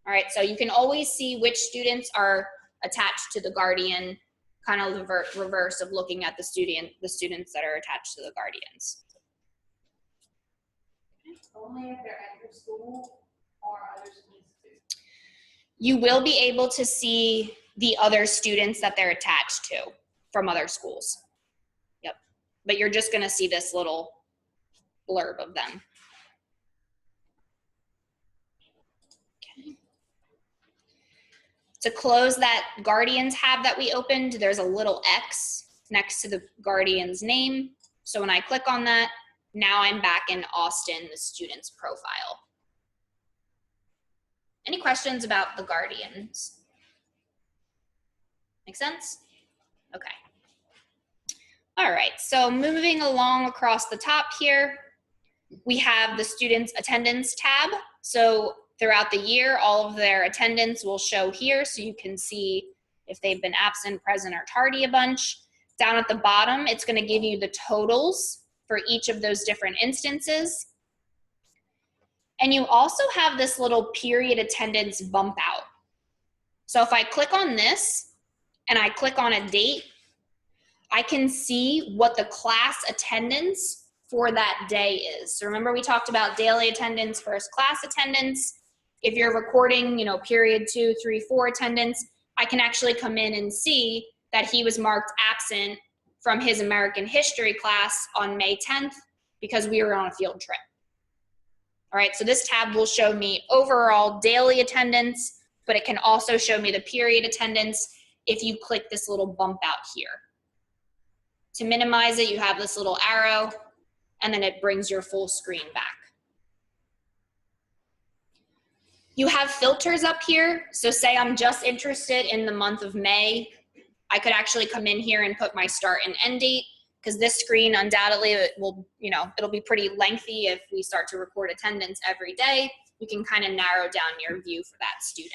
All right, so you can always see which students are attached to the guardian, kind of the reverse of looking at the students that are attached to the guardians. Only if they're at your school or other schools too. You will be able to see the other students that they're attached to from other schools. Yep, but you're just gonna see this little blurb of them. To close that Guardians tab that we opened, there's a little X next to the Guardian's name. So when I click on that, now I'm back in Austin, the student's profile. Any questions about the Guardians? Make sense? Okay. All right, so moving along across the top here, we have the student's attendance tab. So throughout the year, all of their attendance will show here, so you can see if they've been absent, present, or tardy a bunch. Down at the bottom, it's gonna give you the totals for each of those different instances. And you also have this little period attendance bump out. So if I click on this, and I click on a date, I can see what the class attendance for that day is. So remember we talked about daily attendance versus class attendance. If you're recording, period 2, 3, 4 attendance, I can actually come in and see that he was marked absent from his American history class on May 10th because we were on a field trip. All right, so this tab will show me overall daily attendance, but it can also show me the period attendance if you click this little bump out here. To minimize it, you have this little arrow, and then it brings your full screen back. You have filters up here. So say I'm just interested in the month of May. I could actually come in here and put my start and end date, because this screen undoubtedly it will, it'll be pretty lengthy if we start to record attendance every day. You can kind of narrow down your view for that student.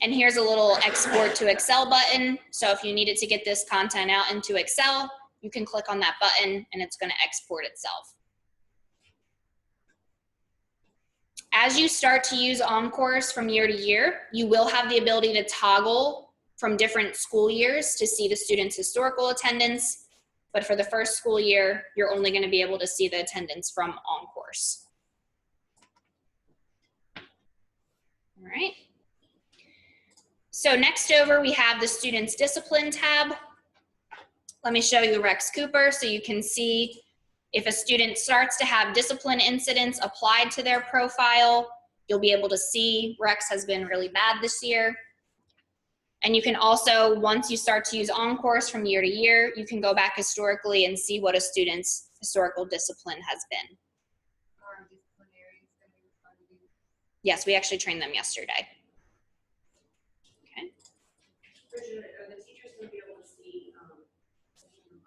And here's a little export to Excel button. So if you needed to get this content out into Excel, you can click on that button and it's gonna export itself. As you start to use OnCourse from year to year, you will have the ability to toggle from different school years to see the students' historical attendance. But for the first school year, you're only gonna be able to see the attendance from OnCourse. All right. So next over, we have the Students Discipline tab. Let me show you Rex Cooper so you can see if a student starts to have discipline incidents applied to their profile, you'll be able to see Rex has been really bad this year. And you can also, once you start to use OnCourse from year to year, you can go back historically and see what a student's historical discipline has been. Our disciplinarians gonna be required to do. Yes, we actually trained them yesterday. Bridget, are the teachers gonna be able to see, from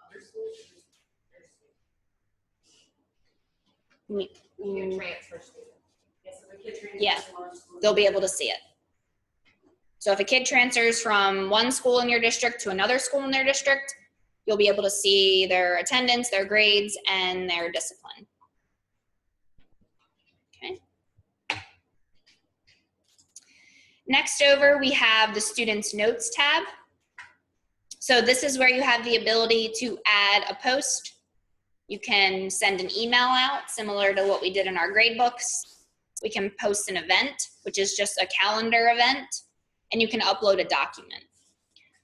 other schools? Your transfer students. Yes, so the kids are. Yeah, they'll be able to see it. So if a kid transfers from one school in your district to another school in their district, you'll be able to see their attendance, their grades, and their discipline. Okay. Next over, we have the Students Notes tab. So this is where you have the ability to add a post. You can send an email out, similar to what we did in our gradebooks. We can post an event, which is just a calendar event, and you can upload a document.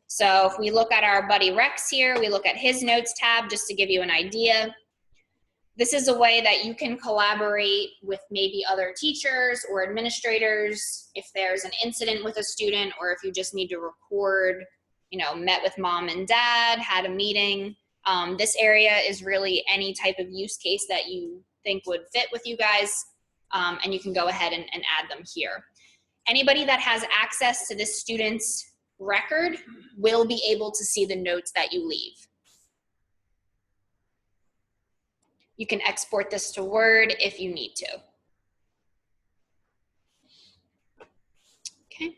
So if we look at our buddy Rex here, we look at his notes tab just to give you an idea. This is a way that you can collaborate with maybe other teachers or administrators if there's an incident with a student, or if you just need to record, you know, met with mom and dad, had a meeting. This area is really any type of use case that you think would fit with you guys, and you can go ahead and add them here. Anybody that has access to this student's record will be able to see the notes that you leave. You can export this to Word if you need to. Okay.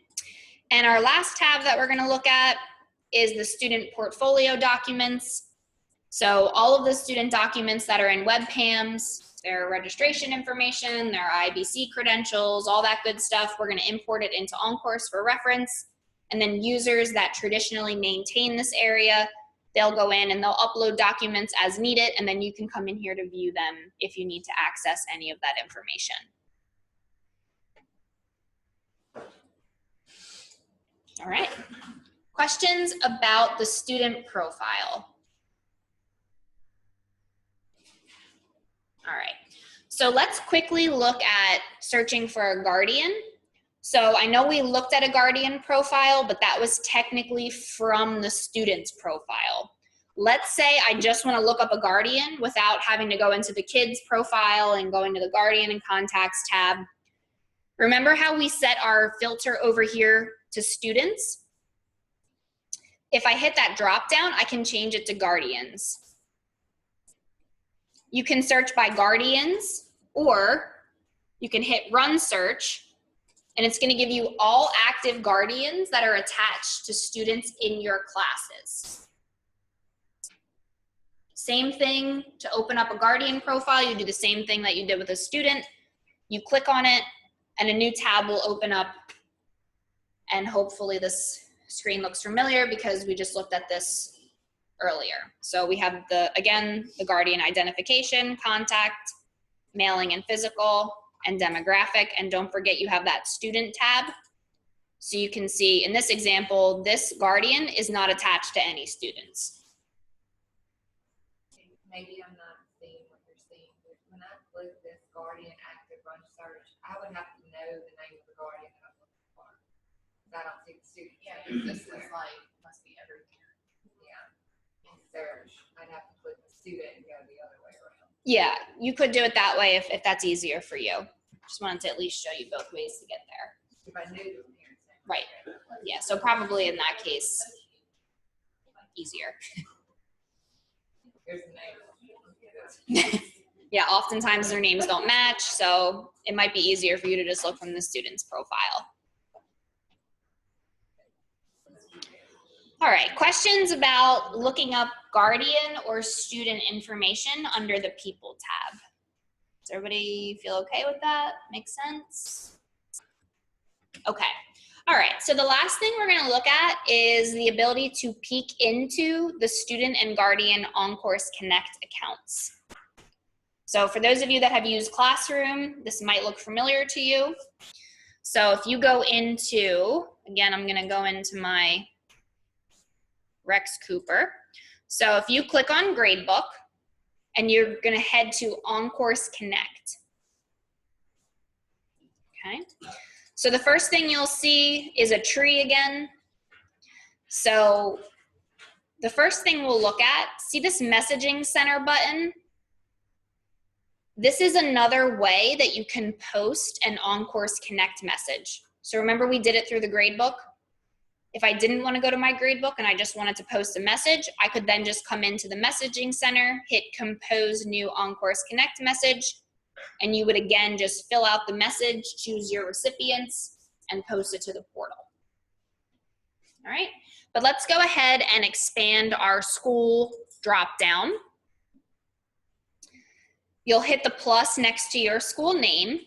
And our last tab that we're going to look at is the student portfolio documents. So all of the student documents that are in WebPAMs, their registration information, their IBC credentials, all that good stuff, we're going to import it into OnCourse for reference. And then users that traditionally maintain this area, they'll go in and they'll upload documents as needed, and then you can come in here to view them if you need to access any of that information. All right. Questions about the student profile? All right. So let's quickly look at searching for a guardian. So I know we looked at a guardian profile, but that was technically from the student's profile. Let's say I just want to look up a guardian without having to go into the kid's profile and go into the guardian and contacts tab. Remember how we set our filter over here to students? If I hit that drop down, I can change it to guardians. You can search by guardians, or you can hit run search, and it's going to give you all active guardians that are attached to students in your classes. Same thing to open up a guardian profile. You do the same thing that you did with a student. You click on it, and a new tab will open up. And hopefully this screen looks familiar because we just looked at this earlier. So we have again, the guardian identification, contact, mailing and physical, and demographic. And don't forget you have that student tab. So you can see in this example, this guardian is not attached to any students. Maybe I'm not seeing what you're seeing, but when I click this guardian active run search, I would have to know the name of the guardian that I'm looking for. I don't see the student. Yeah, this is like, must be everything. Yeah. In search, I'd have to click the student and go the other way around. Yeah, you could do it that way if that's easier for you. Just wanted to at least show you both ways to get there. If I knew the parents. Right. Yeah, so probably in that case, easier. Here's the name. Yeah, oftentimes their names don't match, so it might be easier for you to just look from the student's profile. All right, questions about looking up guardian or student information under the People tab? Does everybody feel okay with that? Makes sense? Okay. All right, so the last thing we're gonna look at is the ability to peek into the student and guardian OnCourse Connect accounts. So for those of you that have used Classroom, this might look familiar to you. So if you go into, again, I'm gonna go into my Rex Cooper. So if you click on Gradebook, and you're gonna head to OnCourse Connect. Okay. So the first thing you'll see is a tree again. So the first thing we'll look at, see this messaging center button? This is another way that you can post an OnCourse Connect message. So remember we did it through the gradebook? If I didn't want to go to my gradebook and I just wanted to post a message, I could then just come into the messaging center, hit compose new OnCourse Connect message, and you would again just fill out the message, choose your recipients, and post it to the portal. All right, but let's go ahead and expand our school drop down. You'll hit the plus next to your school name.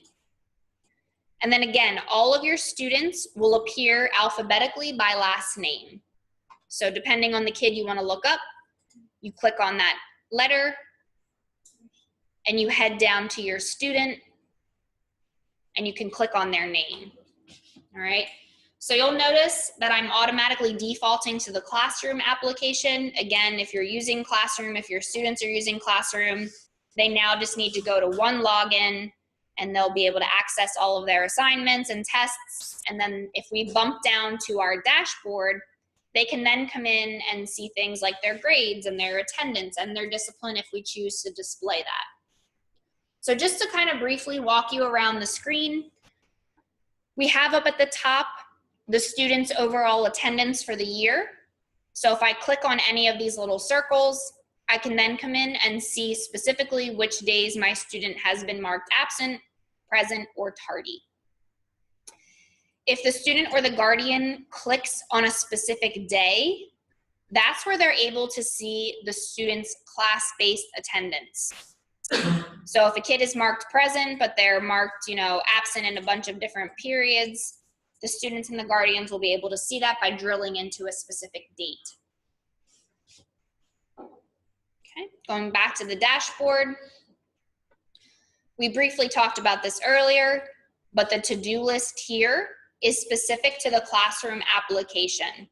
And then again, all of your students will appear alphabetically by last name. So depending on the kid you want to look up, you click on that letter and you head down to your student and you can click on their name. All right. So you'll notice that I'm automatically defaulting to the Classroom application. Again, if you're using Classroom, if your students are using Classroom, they now just need to go to one login and they'll be able to access all of their assignments and tests. And then if we bump down to our dashboard, they can then come in and see things like their grades and their attendance and their discipline if we choose to display that. So just to kind of briefly walk you around the screen, we have up at the top the students' overall attendance for the year. So if I click on any of these little circles, I can then come in and see specifically which days my student has been marked absent, present, or tardy. If the student or the guardian clicks on a specific day, that's where they're able to see the student's class-based attendance. So if a kid is marked present, but they're marked, absent in a bunch of different periods, the students and the guardians will be able to see that by drilling into a specific date. Okay, going back to the dashboard. We briefly talked about this earlier, but the to-do list here is specific to the Classroom application.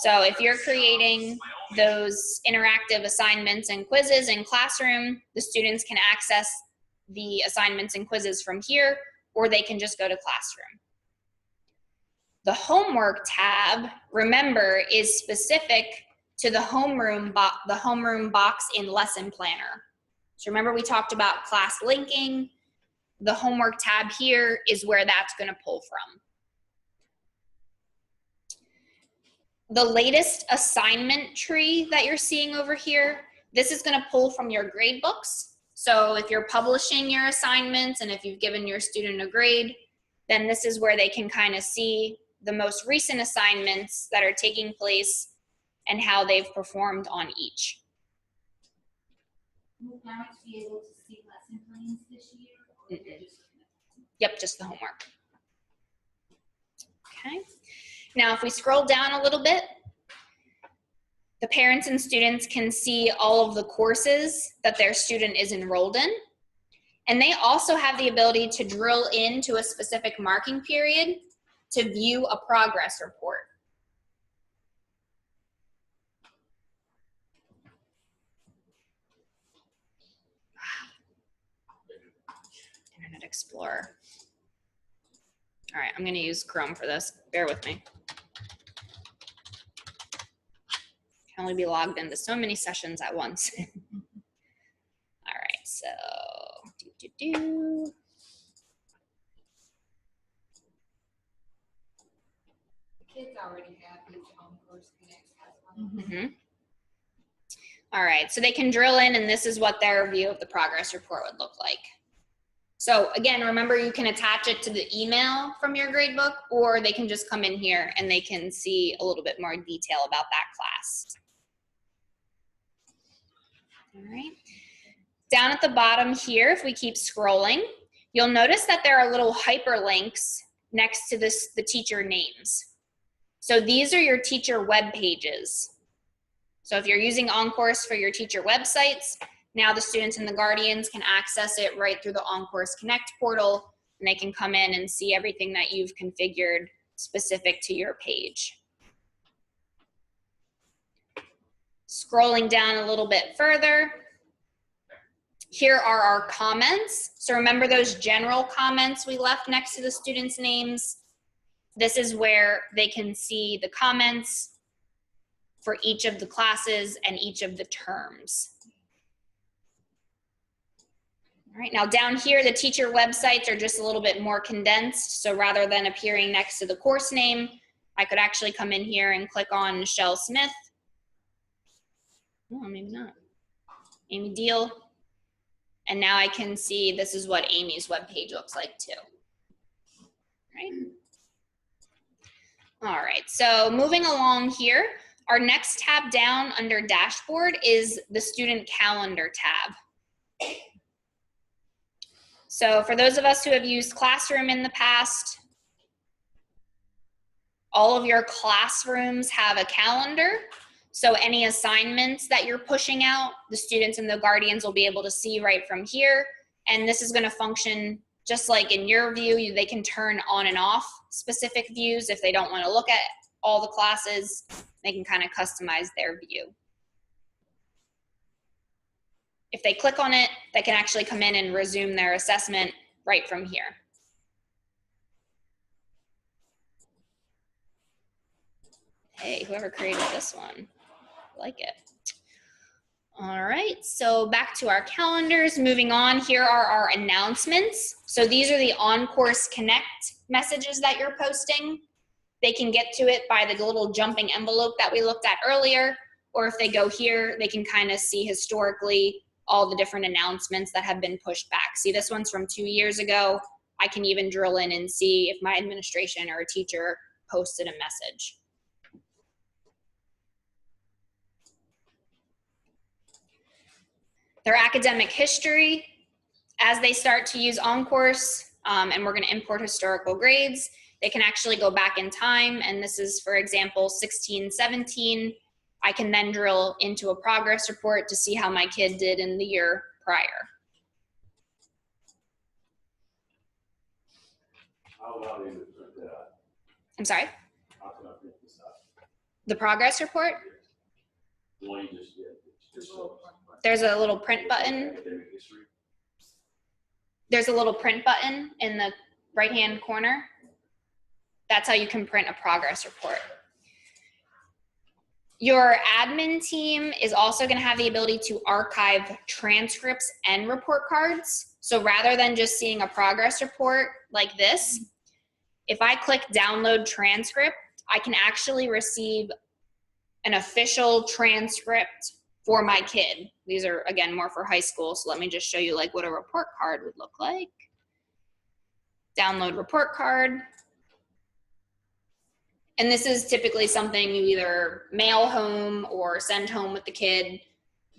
So if you're creating those interactive assignments and quizzes in Classroom, the students can access the assignments and quizzes from here, or they can just go to Classroom. The homework tab, remember, is specific to the homeroom box in Lesson Planner. So remember we talked about class linking. The homework tab here is where that's going to pull from. The latest assignment tree that you're seeing over here, this is going to pull from your grade books. So if you're publishing your assignments and if you've given your student a grade, then this is where they can kind of see the most recent assignments that are taking place and how they've performed on each. Will parents be able to see lesson plans this year? Or they're just looking at Yep, just the homework. Okay. Now, if we scroll down a little bit, the parents and students can see all of the courses that their student is enrolled in. And they also have the ability to drill into a specific marking period to view a progress report. Internet Explorer. All right, I'm going to use Chrome for this. Bear with me. Can only be logged into so many sessions at once. All right, so Kids already have these OnCourse Connect has one. Mm-hmm. All right, so they can drill in and this is what their view of the progress report would look like. So again, remember you can attach it to the email from your gradebook or they can just come in here and they can see a little bit more detail about that class. All right. Down at the bottom here, if we keep scrolling, you'll notice that there are little hyperlinks next to the teacher names. So these are your teacher web pages. So if you're using OnCourse for your teacher websites, now the students and the guardians can access it right through the OnCourse Connect portal, and they can come in and see everything that you've configured specific to your page. Scrolling down a little bit further, here are our comments. So remember those general comments we left next to the students' names? This is where they can see the comments for each of the classes and each of the terms. All right, now down here, the teacher websites are just a little bit more condensed. So rather than appearing next to the course name, I could actually come in here and click on Michelle Smith. Oh, maybe not. Amy Deal. And now I can see this is what Amy's webpage looks like too. Right? All right, so moving along here, our next tab down under dashboard is the student calendar tab. So for those of us who have used Classroom in the past, all of your classrooms have a calendar. So any assignments that you're pushing out, the students and the guardians will be able to see right from here. And this is going to function just like in your view. They can turn on and off specific views if they don't want to look at all the classes. They can kind of customize their view. If they click on it, they can actually come in and resume their assessment right from here. Hey, whoever created this one, I like it. All right, so back to our calendars. Moving on, here are our announcements. So these are the OnCourse Connect messages that you're posting. They can get to it by the little jumping envelope that we looked at earlier, or if they go here, they can kind of see historically all the different announcements that have been pushed back. See, this one's from 2 years ago. I can even drill in and see if my administration or a teacher posted a message. Their academic history, as they start to use OnCourse, and we're going to import historical grades, they can actually go back in time, and this is, for example, 16-17. I can then drill into a progress report to see how my kid did in the year prior. How about you print that out? I'm sorry? How can I print this out? The progress report? The one you just did. There's a little print button. Academic history. There's a little print button in the right-hand corner. That's how you can print a progress report. Your admin team is also going to have the ability to archive transcripts and report cards. So rather than just seeing a progress report like this, if I click download transcript, I can actually receive an official transcript for my kid. These are, again, more for high school. So let me just show you like what a report card would look like. Download report card. And this is typically something you either mail home or send home with the kid.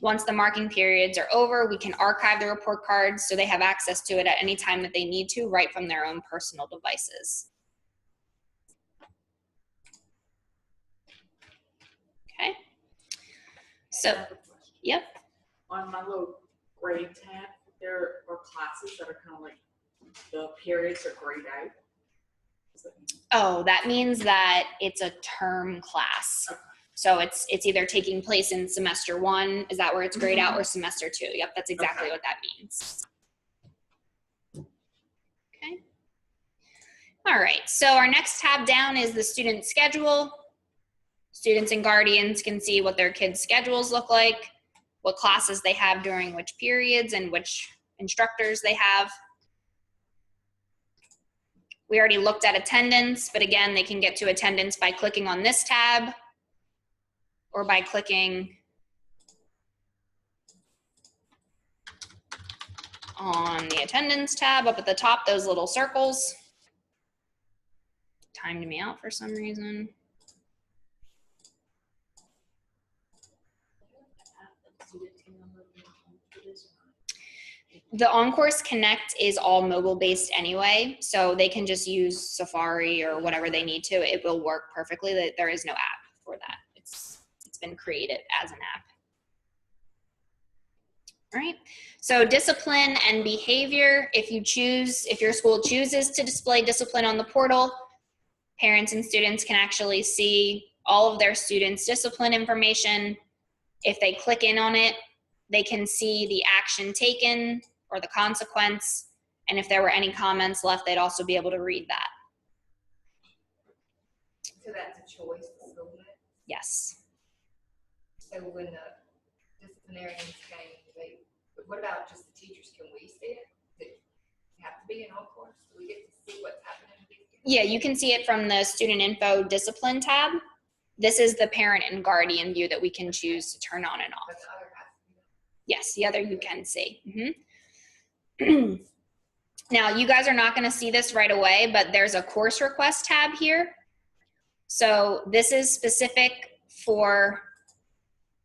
Once the marking periods are over, we can archive the report cards so they have access to it at any time that they need to, right from their own personal devices. Okay. So, yep. On my little grade tab, there are classes that are kind of like the periods are grayed out. Oh, that means that it's a term class. Okay. So it's either taking place in semester 1, is that where it's grayed out, or semester 2? Yep, that's exactly what that means. Okay. All right, so our next tab down is the student schedule. Students and guardians can see what their kids' schedules look like, what classes they have during which periods, and which instructors they have. We already looked at attendance, but again, they can get to attendance by clicking on this tab or by clicking on the attendance tab up at the top, those little circles. Timed me out for some reason. The OnCourse Connect is all mobile-based anyway, so they can just use Safari or whatever they need to. It will work perfectly. There is no app for that. It's been created as an app. All right, so discipline and behavior. If your school chooses to display discipline on the portal, parents and students can actually see all of their students' discipline information. If they click in on it, they can see the action taken or the consequence, and if there were any comments left, they'd also be able to read that. So that's a choice the school makes? Yes. So when the disciplinarians came, they what about just the teachers? Can we see it? Does it have to be in OnCourse? Do we get to see what's happening? Yeah, you can see it from the student info discipline tab. This is the parent and guardian view that we can choose to turn on and But off. the other has to be. Yes, the other you can see. Now, you guys are not going to see this right away, but there's a course request tab here. So this is specific for,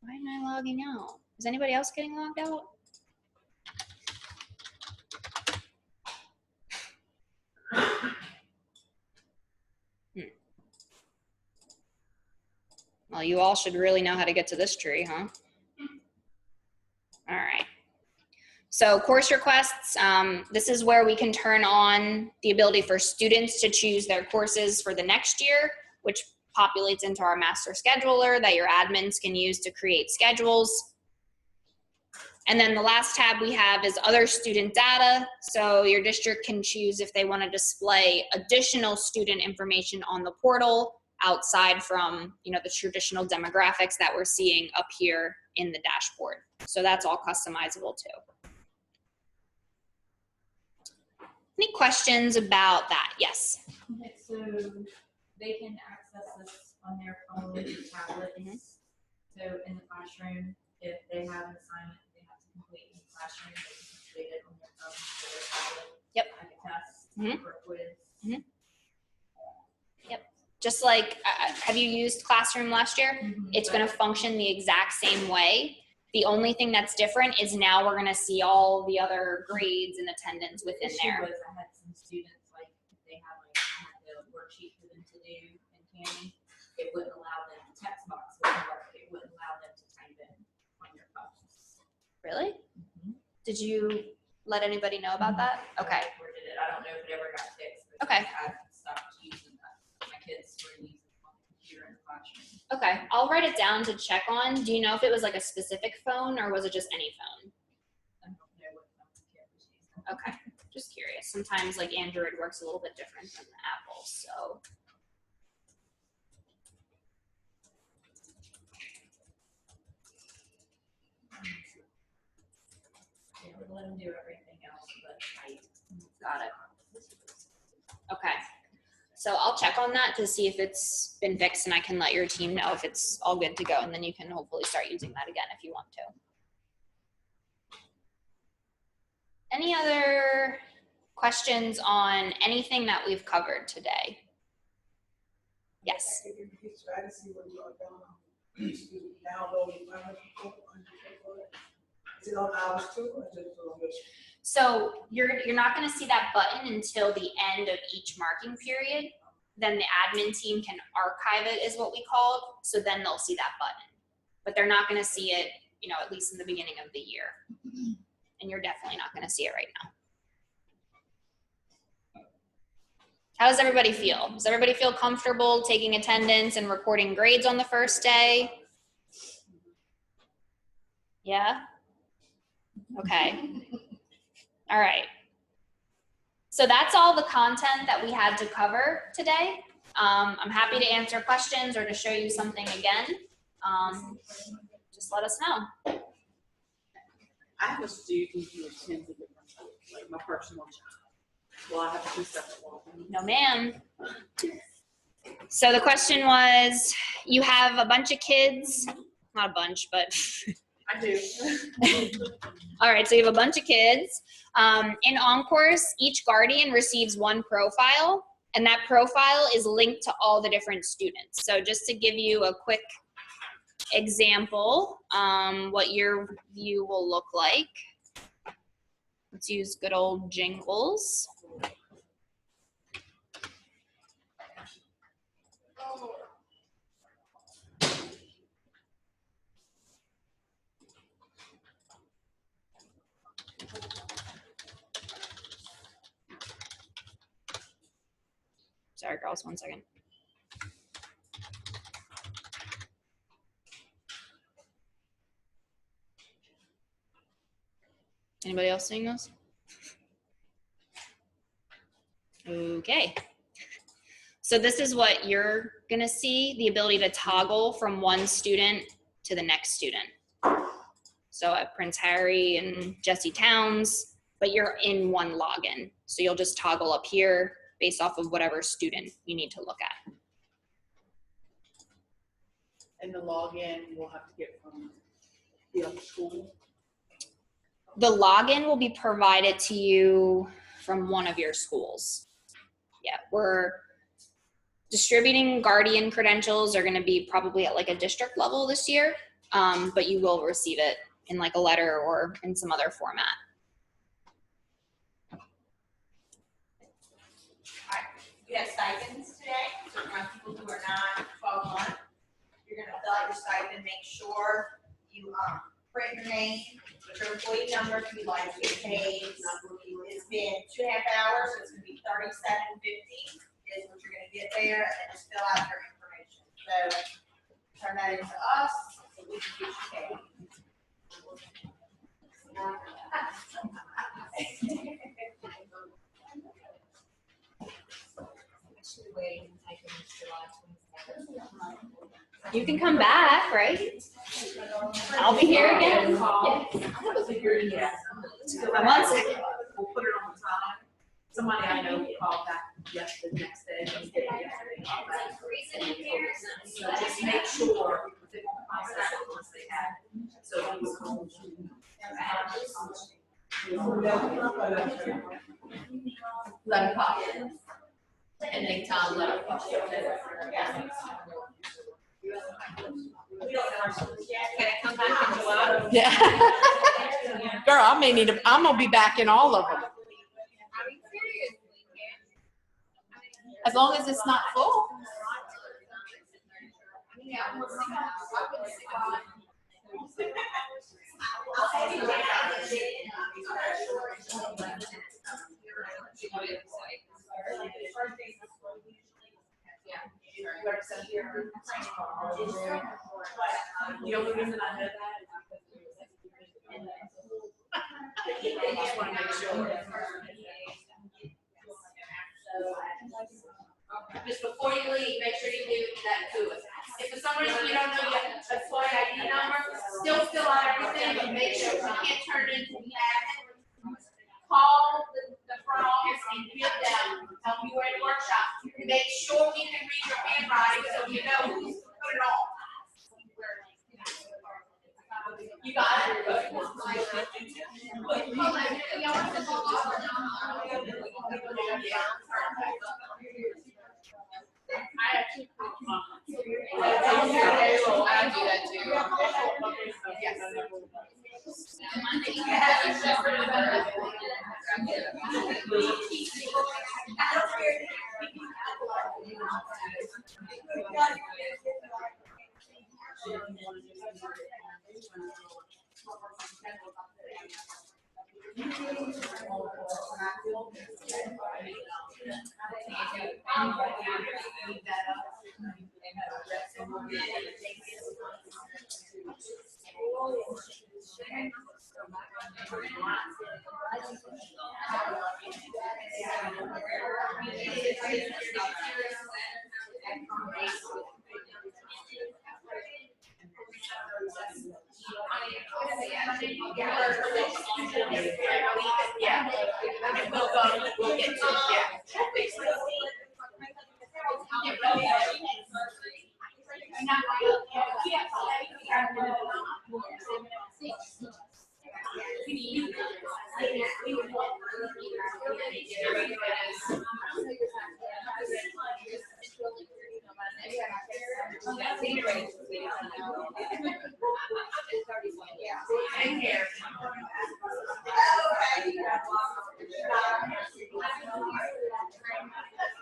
why am I logging out? Is anybody else getting logged out? Well, you all should really know how to get to this tree, huh? All right. So course requests, this is where we can turn on the ability for students to choose their courses for the next year, which populates into our master scheduler that your admins can use to create schedules. And then the last tab we have is other student data. So your district can choose if they want to display additional student information on the portal outside from, you know, the traditional demographics that we're seeing up here in the dashboard. So that's all customizable too. Any questions about that? Yes. Okay, so they can access this on their phone, tablets. So in the classroom, if they have an assignment they have to complete in the classroom, they can complete it on their phone or their tablet. Yep. Like a test or a quiz. Yep. Just like, have you used Classroom last year? It's going to function the exact same way. The only thing that's different is now we're going to see all the other grades and attendance within there. I had some students, like, they had like, I had the worksheet for them to do in Canvas. It wouldn't allow them, the text box wouldn't work. It wouldn't allow them to type in on their phones. Really? Did you let anybody know about that? Okay. I reported it. I don't know if it ever got fixed. But Okay. I stopped using that. My kids were using it on the computer in the classroom. Okay. I'll write it down to check on. Do you know if it was like a specific phone or was it just any phone? I don't know what phone the kid was using. Okay. Just curious. Sometimes like Android works a little bit different than the Apple, so. They would let them do everything else, but Got it. Okay. So I'll check on that to see if it's been fixed and I can let your team know if it's all good to go, and then you can hopefully start using that again if you want to. Any other questions on anything that we've covered today? Yes. I can see what you're downloading. Is it on ours too, or just on which? So you're not going to see that button until the end of each marking period. Then the admin team can archive it, is what we call it. So then they'll see that button, but they're not going to see it, you know, at least in the beginning of the year. And you're definitely not going to see it right now. How does everybody feel? Does everybody feel comfortable taking attendance and recording grades on the first day? Yeah? Okay. All right. So that's all the content that we had to cover today. I'm happy to answer questions or to show you something again. Just let us know. I have a student who attends a different school, like my personal child. Well, I have two separate ones. No, ma'am. So the question was, you have a bunch of kids, not a bunch, but. I do. All right, so you have a bunch of kids. In OnCourse, each guardian receives one profile, and that profile is linked to all the different students. So just to give you a quick example, what your view will look like. Let's use good old jingles. Sorry, girls, 1 second. Anybody else seeing those? Okay. So this is what you're gonna see, the ability to toggle from one student to the next student. So at Prince Harry and Jesse Towns, but you're in one login. So you'll just toggle up here based off of whatever student you need to look at. And the login we'll have to get from the other school. The login will be provided to you from one of your schools. Yeah, we're distributing Guardian credentials are gonna be probably at like a district level this year, but you will receive it in like a letter or in some other format. We have stipends today, so for people who are not 12 months, you're gonna fill out your stipend, make sure you print your name, with your employee number, if you'd like to get paid. It's been 2.5 hours, so it's gonna be $37.50 is what you're gonna get there, and just fill out your information. So turn that into us, so we can get you paid. You can come back, right? I'll be here again. Yes. One second. We'll put it on the top. Somebody I know called back the next day. So just make sure that once they have it. So he was home. Let pop. And then Tom let her pop. Can I come back in July? Yeah. Girl, I'm gonna be back in all of them. I mean, seriously, As long as it's not full. yeah, I would The only reason I know that is because I just want to make sure. Just before you leave, make sure you do that to us. If for some reason you don't know your employee ID number, still fill out everything, but make sure you can't turn it into the admin. Call the front office and give them, tell them you were in the workshop. Make sure we can read your handwriting so you know who's put it on. You got it? I do that too.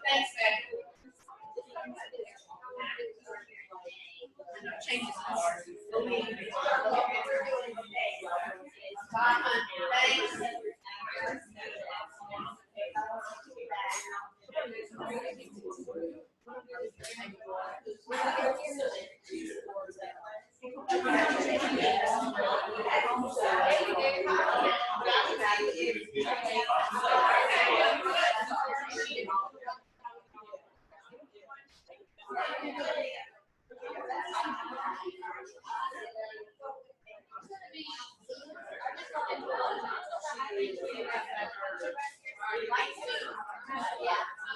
Thanks, Ben. Changes hard. Yeah.